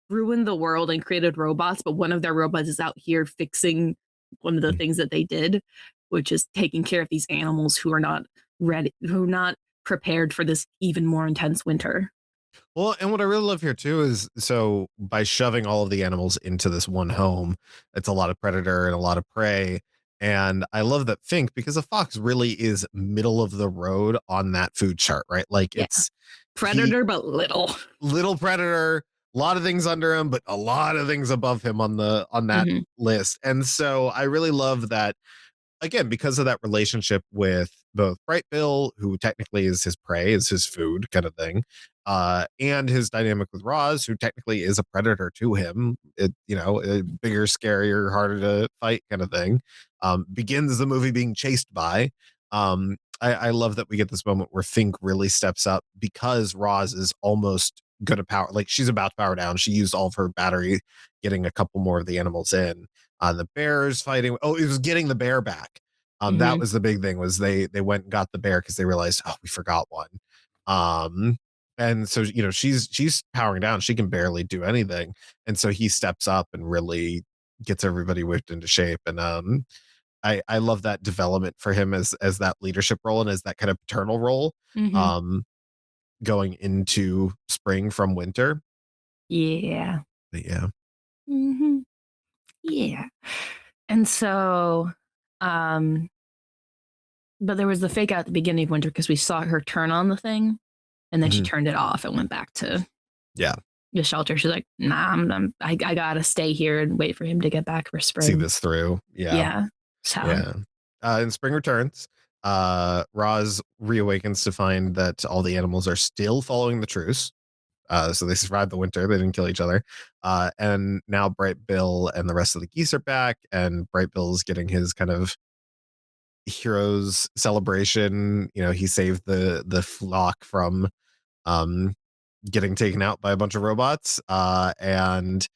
ruined the world and created robots, but one of their robots is out here fixing one of the things that they did, which is taking care of these animals who are not ready, who are not prepared for this even more intense winter. Well, and what I really love here too is, so by shoving all of the animals into this one home, it's a lot of predator and a lot of prey. And I love that Fink, because a fox really is middle of the road on that food chart, right? Like it's predator, but little predator, a lot of things under him, but a lot of things above him on that list. And so I really love that, again, because of that relationship with both Bright Bill, who technically is his prey, is his food kind of thing, and his dynamic with Roz, who technically is a predator to him, a bigger, scarier, harder to fight kind of thing, begins the movie being chased by. I love that we get this moment where Fink really steps up because Roz is almost going to power, like she's about to power down. She used all of her battery, getting a couple more of the animals in. The bears fighting. Oh, it was getting the bear back. That was the big thing, was they went and got the bear because they realized, oh, we forgot one. And so, she's powering down. She can barely do anything. And so he steps up and really gets everybody whipped into shape. And I love that development for him as that leadership role and as that kind of paternal role, going into spring from winter. Yeah. But yeah. Yeah. And so, but there was the fake out at the beginning of winter because we saw her turn on the thing, and then she turned it off and went back to the shelter. She's like, nah, I gotta stay here and wait for him to get back for spring. See this through. Yeah. So. Yeah. And spring returns. Roz reawakens to find that all the animals are still following the truce. So they survived the winter. They didn't kill each other. And now Bright Bill and the rest of the geese are back, and Bright Bill's getting his kind of heroes celebration. You know, he saved the flock from getting taken out by a bunch of robots. And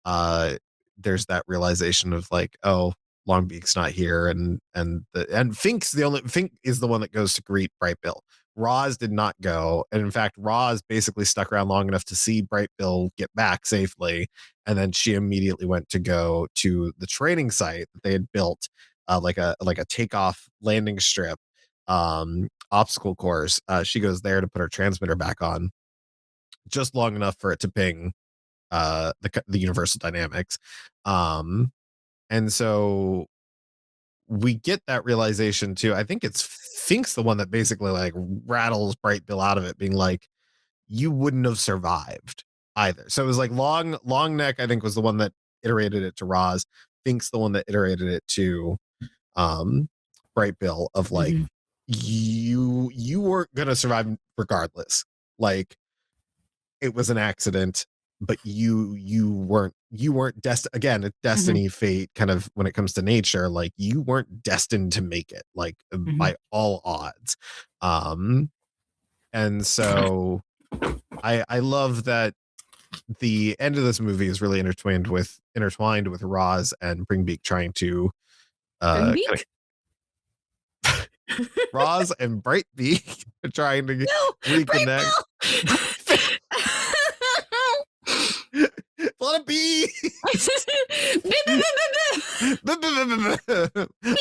there's that realization of like, oh, Longbeak's not here, and Fink is the one that goes to greet Bright Bill. Roz did not go, and in fact, Roz basically stuck around long enough to see Bright Bill get back safely, and then she immediately went to go to the training site that they had built, like a takeoff landing strip, obstacle course. She goes there to put her transmitter back on, just long enough for it to ping the universal dynamics. And so we get that realization too. I think it's Fink's the one that basically like rattles Bright Bill out of it, being like, you wouldn't have survived either. So it was like long neck, I think, was the one that iterated it to Roz. Fink's the one that iterated it to Bright Bill of like, you weren't gonna survive regardless. Like, it was an accident, but you weren't destined. Again, it's destiny, fate, kind of when it comes to nature. Like, you weren't destined to make it, like by all odds. And so I love that the end of this movie is really intertwined with Roz and Bringbeak trying to Roz and Brightbeak trying to reconnect. Let it be.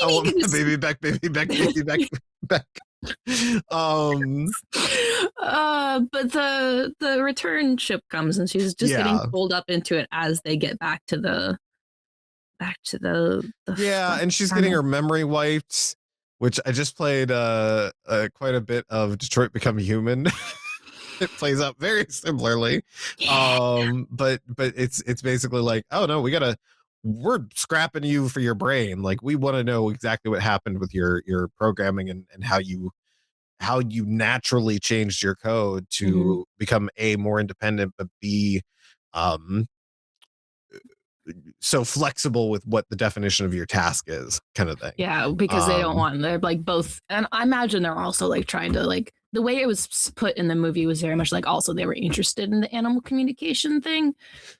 I want my baby back. But the return ship comes, and she's just getting pulled up into it as they get back to the and she's getting her memory wiped, which I just played quite a bit of Detroit Become Human. It plays out very similarly, but it's basically like, oh no, we're scrapping you for your brain. Like, we want to know exactly what happened with your programming and how you naturally changed your code to become A, more independent, but B, so flexible with what the definition of your task is, kind of thing. Yeah, because they don't want, they're like both, and I imagine they're also like trying to, like, the way it was put in the movie was very much like also they were interested in the animal communication thing.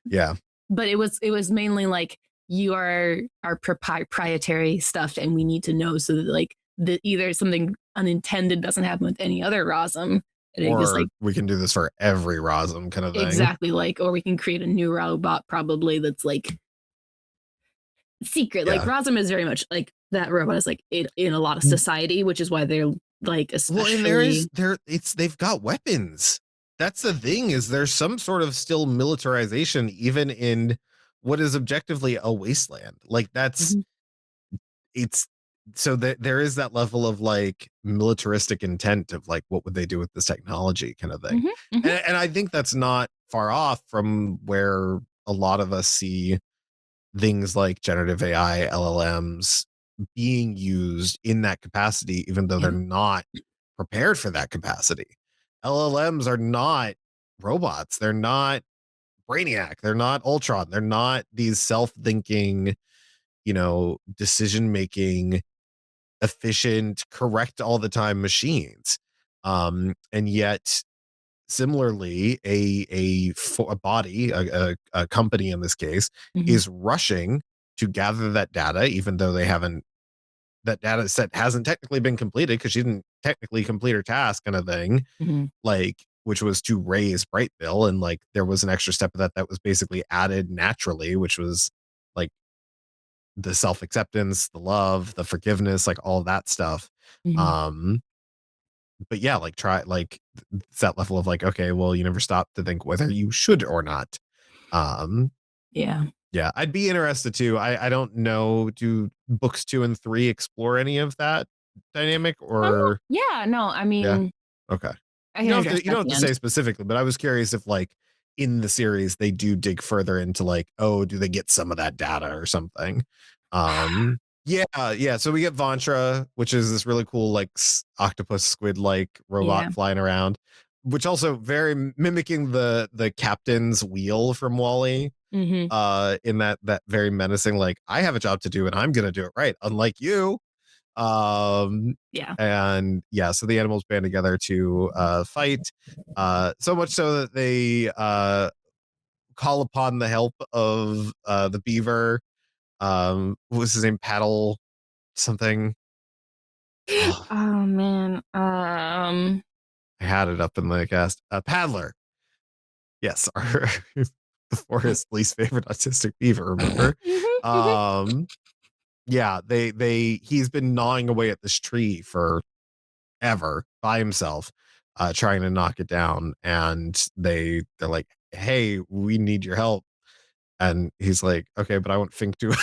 Yeah. But it was mainly like, you are our proprietary stuff, and we need to know so that like either something unintended doesn't happen with any other Rozzum, or just, like, we can do this for every Rozzum, kind of thing. Exactly, like, or we can create a new robot probably that's like secret. Like, Rozzum is very much like that robot is like in a lot of society, which is why they're like, especially. Well, and they've got weapons. That's the thing, is there's some sort of still militarization even in what is objectively a wasteland. Like, that's it's so that there is that level of like militaristic intent of like, what would they do with this technology, kind of thing. And I think that's not far off from where a lot of us see things like generative AI, LLMs being used in that capacity, even though they're not prepared for that capacity. LLMs are not robots. They're not Brainiac. They're not Ultron. They're not these self-thinking, decision-making, efficient, correct all the time machines. And yet, similarly, a body, a company in this case, is rushing to gather that data, even though that data set hasn't technically been completed, because she didn't technically complete her task, kind of thing. Like, which was to raise Bright Bill, and like there was an extra step of that was basically added naturally, which was like the self-acceptance, the love, the forgiveness, like all that stuff. But yeah, like it's that level of like, okay, well, you never stop to think whether you should or not. Yeah, I'd be interested too. I don't know, do books 2 and 3 explore any of that dynamic, or no, I mean, okay, I you don't have to say specifically, but I was curious if like in the series they do dig further into like, oh, do they get some of that data or something? Yeah. So we get Vantra, which is this really cool like octopus squid like robot Yeah. flying around, which also very mimicking the captain's wheel from Wall-E. Mm-hmm. In that very menacing like, I have a job to do and I'm gonna do it right, unlike you. Yeah. And yeah, so the animals band together to fight, so much so that they call upon the help of the beaver. What was his name? Paddle something. Oh, Oh man. I had it up in the cast. Paddler. Yes, our the forest's least favorite autistic beaver. Remember? Um, yeah, they he's been gnawing away at this tree for ever by himself, trying to knock it down, and they're like, hey, we need your help. And he's like, okay, but I want Fink to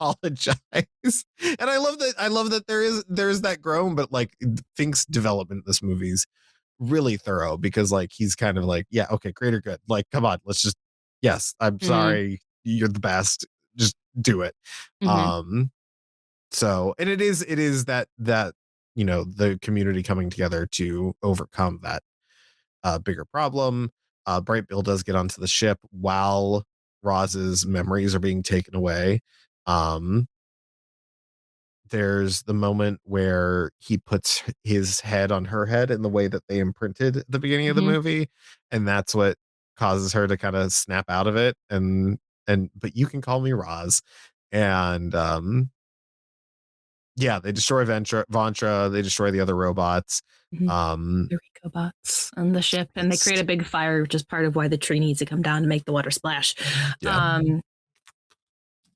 apologize. And I love that there's that groan, but like Fink's development in this movie's really thorough, because like he's kind of like, yeah, okay, greater good, like come on, let's just, yes, I'm Mm-hmm. sorry, you're the best, just do it. Mm-hmm. So, and it is that the community coming together to overcome that bigger problem. Bright Bill does get onto the ship while Roz's memories are being taken away. Um, there's the moment where he puts his head on her head in the way that they imprinted at the beginning of the Mm-hmm. movie, and that's what causes her to kind of snap out of it. And but you can call me Roz. And yeah, they destroy Vantra, they destroy the other robots. Mm-hmm. Um, The Ricobots on the ship, and they it's create a big fire, which is part of why the tree needs to come down to make the water splash. yeah.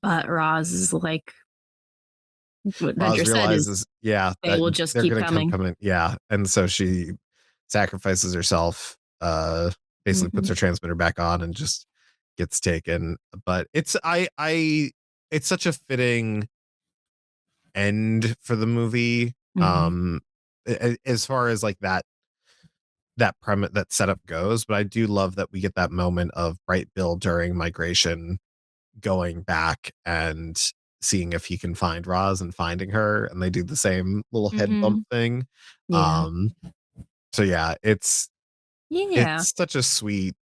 But Roz is like what Roz Venture said, is realizes, yeah, they that will just they're keep gonna coming. come in, yeah, and so she sacrifices herself, basically puts Mm-hmm. her transmitter back on and just gets taken. But it's such a fitting end for the movie. Mm-hmm. As far as like that premise, that setup goes, but I do love that we get that moment of Bright Bill during migration going back and seeing if he can find Roz and finding her, and they do the same little head Mm-hmm. bump thing. Yeah. Um, so yeah, Yeah. it's such a sweet,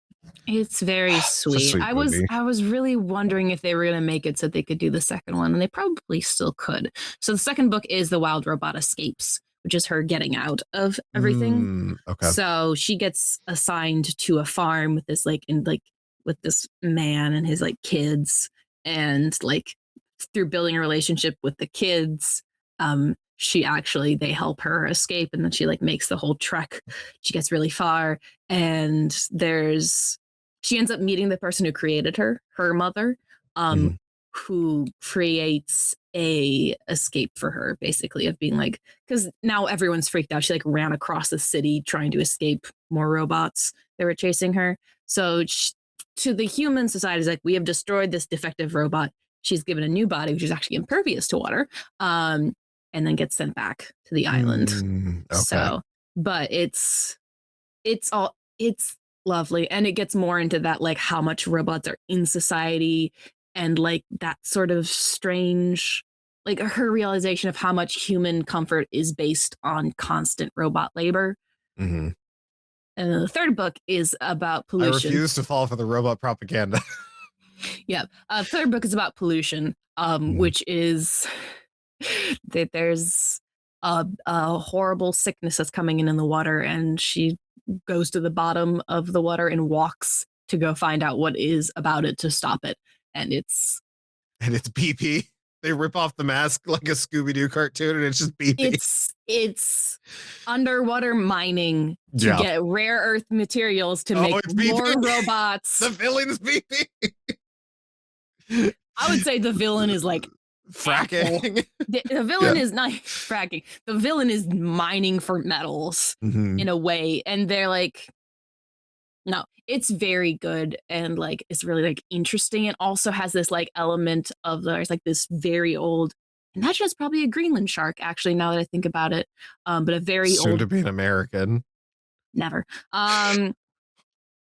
It's very such a sweet. sweet movie. I was really wondering if they were gonna make it so they could do the second one, and they probably still could. So the second book is The Wild Robot Escapes, which is her getting out of everything. Okay. So she gets assigned to a farm with this with this man and his like kids, and like through building a relationship with the kids, she actually they help her escape, and then she like makes the whole trek. She gets really far, and she ends up meeting the person who created her mother, Mhm. who creates a escape for her, basically, of being like, because now everyone's freaked out. She like ran across the city trying to escape more robots that were chasing her. So to the human society, is like, we have destroyed this defective robot. She's given a new body, which is actually impervious to water, and then gets sent back to the island. Okay. So, but it's lovely, and it gets more into that, like how much robots are in society, and like that sort of strange, like her realization of how much human comfort is based on constant robot labor. Hmm. And then the third book is about I pollution. refuse to fall for the robot propaganda. Yeah, third book is about pollution, Mhm. which is that there's a horrible sickness that's coming in the water, and she goes to the bottom of the water and walks to go find out what is about it to stop it. And And it's BP. They rip off the mask like a Scooby-Doo cartoon, and it's just BP. it's underwater mining to Yeah. get rare earth materials to Oh, make it's more BP. robots. The villain's BP. I would say the villain is like Fracking. the villain is not fracking. The villain is mining for metals Mhm. in a way, and they're like, no, it's very good, and like it's really like interesting. It also has this like element of there's like this very old, and that just probably a Greenland shark, actually, now that I think about it. But a very Soon old, to be an American. never.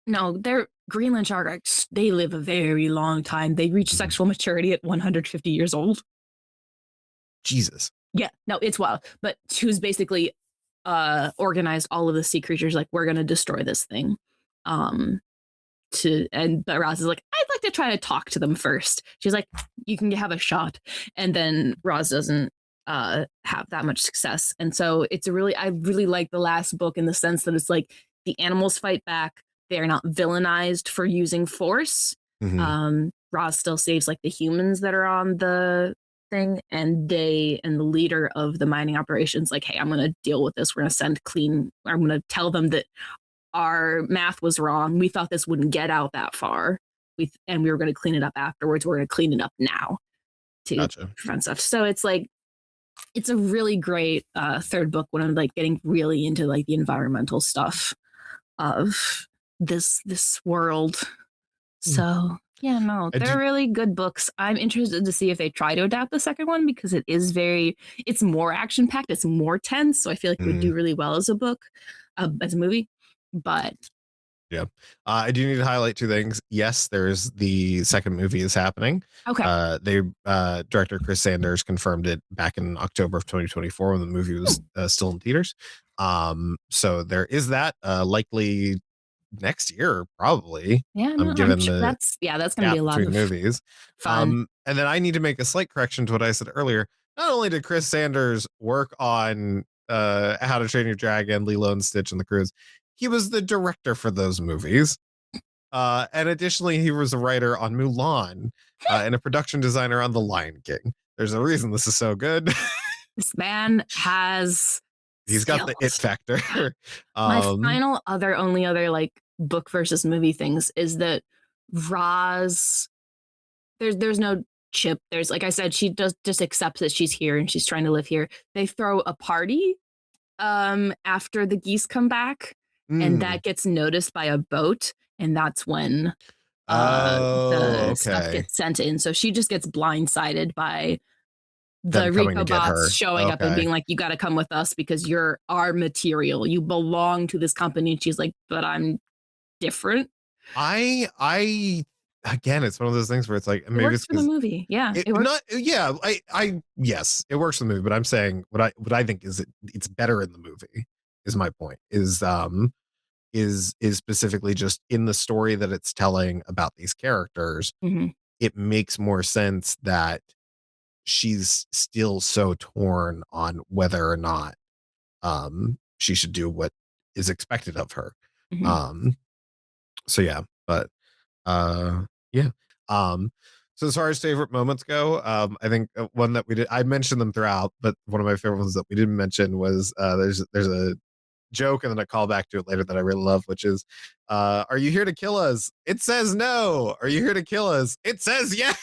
No, Greenland sharks, they live a very long time. They reach sexual maturity at 150 years old. Jesus. Yeah, no, it's wild. But who's basically organized all of the sea creatures, like, we're gonna destroy this thing. But Roz is like, I'd like to try to talk to them first. She's like, you can have a shot. And then Roz doesn't have that much success. And so I really like the last book in the sense that it's like the animals fight back. They're not villainized for using force. Roz still saves like the humans that are on the thing, and the leader of the mining operations like, hey, I'm gonna deal with this. We're gonna tell them that our math was wrong. We thought this wouldn't get out that far. We were going to clean it up afterwards. We're going to clean it up now to prevent stuff. So it's like, it's a really great third book when I'm like getting really into like the environmental stuff of this world. So yeah, no, they're really good books. I'm interested to see if they try to adapt the second one because it's more action packed. It's more tense. So I feel like it would do really well as a book, as a movie. But yeah, I do need to highlight two things. Yes, there's the second movie is happening. Okay. Director Chris Sanders confirmed it back in October of 2024 when the movie was still in theaters. So there is that, likely next year, probably. Yeah, no, given that's gonna be a lot of movies. fun. And then I need to make a slight correction to what I said earlier. Not only did Chris Sanders work on How to Train Your Dragon, Lilo and Stitch, and the Croods, he was the director for those movies. And additionally, he was a writer on Mulan and a production designer on The Lion King. There's a reason this is so good. This man has He's got the it factor. My final only other like book versus movie things is that Roz, there's no Chip. There's, like I said, she just accepts that she's here and she's trying to live here. They throw a party after the geese come back, and that gets noticed by a boat, and that's when the stuff gets sent in. So she just gets blindsided by the Rico bots showing up and being like, you got to come with us because you're our material. You belong to this company. And she's like, but I'm different. Again, it's one of those things where it's like, maybe it's for the movie. Yeah. It works. Yes, it works for the movie, but I'm saying what I think is it's better in the movie is my point is specifically just in the story that it's telling about these characters. It makes more sense that she's still so torn on whether or not she should do what is expected of her. So yeah, but yeah. So as far as favorite moments go, I think one that I mentioned them throughout, but one of my favorite ones that we didn't mention was there's a joke and then a callback to it later that I really love, which is, are you here to kill us? It says no. Are you here to kill us? It says yes.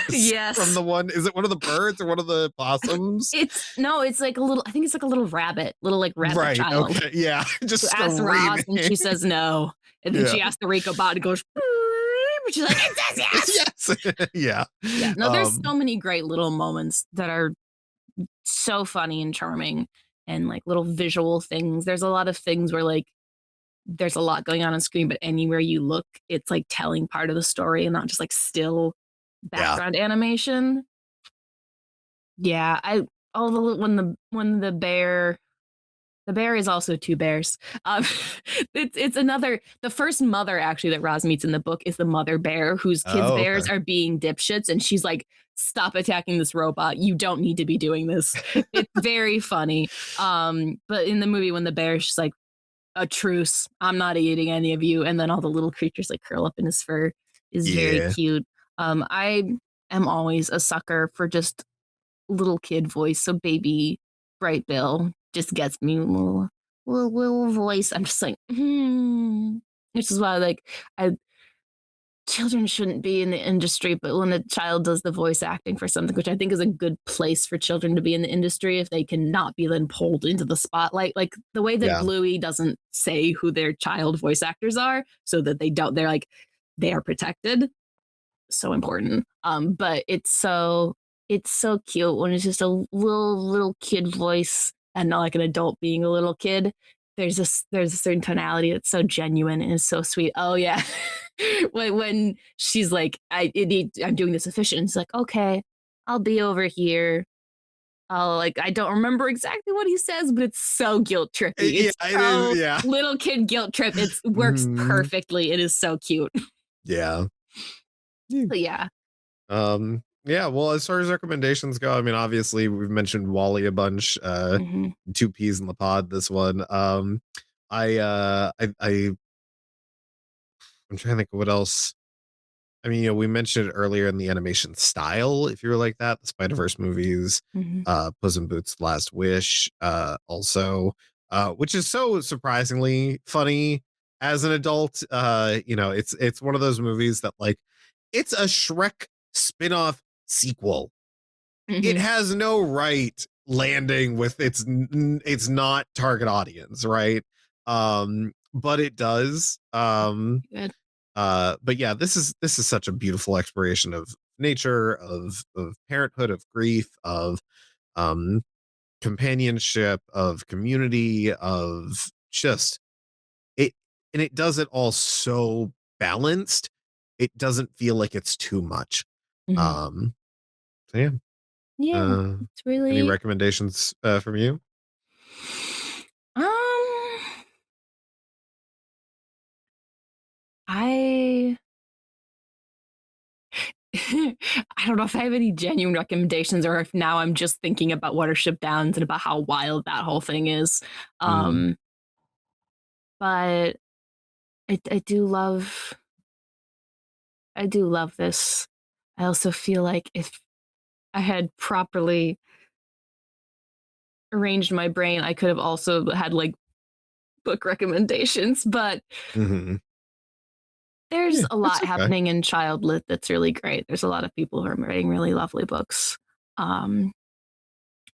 Yes. From the one, is it one of the birds or one of the possums? It's like a little, I think it's like a little rabbit right, child. Okay, yeah. Just asks Roz and she says no. And then she asks the Rico bot and goes, she's like, it says yes. Yes. Yeah. No, there's so many great little moments that are so funny and charming and like little visual things. There's a lot of things where like there's a lot going on screen, but anywhere you look, it's like telling part of the story and not just like still background animation. Yeah, when the bear is also two bears. It's another, the first mother actually that Roz meets in the book is the mother bear whose kids bears are being dipshits, and she's like, stop attacking this robot. You don't need to be doing this. It's very funny. But in the movie when the bear is just like, a truce, I'm not eating any of you, and then all the little creatures like curl up in his fur is very cute. I am always a sucker for just little kid voice, so baby Bright Bill just gets me little voice. I'm just like, which is why like children shouldn't be in the industry, but when a child does the voice acting for something, which I think is a good place for children to be in the industry, if they can not be then pulled into the spotlight, like the way that Bluey doesn't say who their child voice actors are, so that they're like, they are protected. So important. But it's so cute when it's just a little kid voice and not like an adult being a little kid. There's a certain tonality that's so genuine and is so sweet. Oh yeah. when she's like, I'm doing this efficient. It's like, okay, I'll be over here. I don't remember exactly what he says, but it's so guilt trippy. Yeah, It's it so is. Yeah. little kid guilt trip. It works Mhm. perfectly. It is so cute. Yeah. But yeah. Yeah, well, as far as recommendations go, I mean, obviously we've mentioned Wally a bunch, Hmm. two peas in the pod, this one. I'm trying to think of what else. I mean, we mentioned earlier in the animation style, if you were like that, the Spider-Verse movies, Hmm. Puss in Boots: Last Wish, also, which is so surprisingly funny as an adult. It's one of those movies that, like, it's a Shrek spin-off sequel. It Hmm. has no right landing with its not target audience, right? But it does. Good. But yeah, this is such a beautiful exploration of nature, of parenthood, of grief, of um companionship, of community, of just it, and it does it all so balanced. It doesn't feel like it's too much. Hmm. um so yeah. Yeah, uh it's any really. recommendations from you? Um, I I don't know if I have any genuine recommendations or if now I'm just thinking about Watership Downs and about how wild that whole thing is. Mm, Um, but I do love this. I also feel like if I had properly arranged my brain, I could have also had like book recommendations, but mhm. there's Yeah, a it's lot okay. happening in child lit that's really great. There's a lot of people who are writing really lovely books um,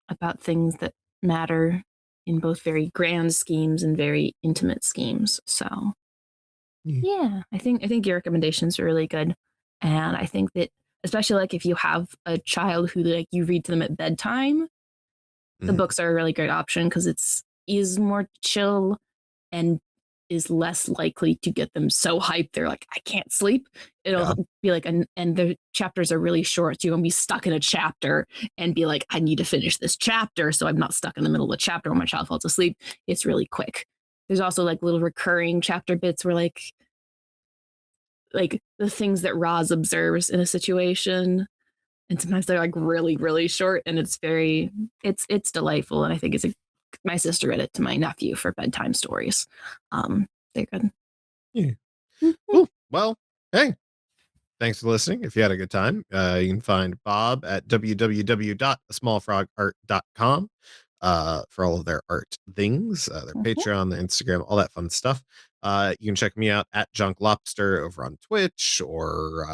about things that matter in both very grand schemes and very intimate schemes. So Yeah. yeah, I think your recommendations are really good, and I think that especially like if you have a child who like you read to them at bedtime, the Mhm. books are a really great option because it's is more chill and is less likely to get them so hyped they're like, I can't sleep. It'll Yeah. be like, and the chapters are really short. So you won't be stuck in a chapter and be like, I need to finish this chapter. So I'm not stuck in the middle of a chapter when my child falls asleep. It's really quick. There's also like little recurring chapter bits where like the things that Roz observes in a situation. And sometimes they're like really, really short and it's delightful. And I think my sister read it to my nephew for bedtime stories. They're good. Yeah. Mhm. Cool. Well, hey, thanks for listening. If you had a good time, you can find Bob at www.asmallfrogart.com for all of their art things, their Mhm. Patreon, their Instagram, all that fun stuff. You can check me out at Junk Lobster over on Twitch or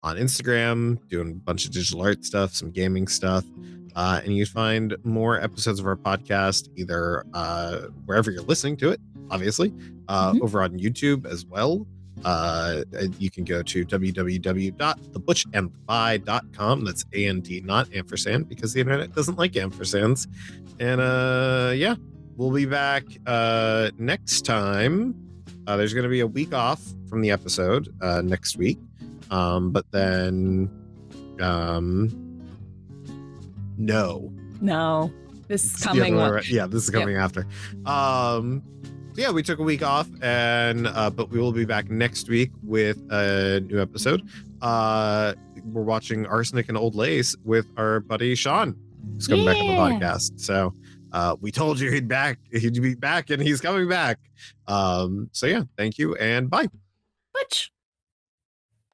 on Instagram, doing a bunch of digital art stuff, some gaming stuff. And you find more episodes of our podcast either wherever you're listening to it, obviously, Mhm. over on YouTube as well. You can go to www.thebutchandtheby.com. That's AND, not ampersand, because the internet doesn't like ampersands. And yeah, we'll be back next time. There's going to be a week off from the episode next week. But then, no, No, this is it's the other coming way one. around. Yeah, this is Yep. coming after. Yeah, we took a week off, and but we will be back next week with a new episode. We're watching Arsenic and Old Lace with our buddy Sean, who's coming back on the Yeah. podcast. So we told you he'd be back, and he's coming back. So yeah, thank you, and bye. Butch.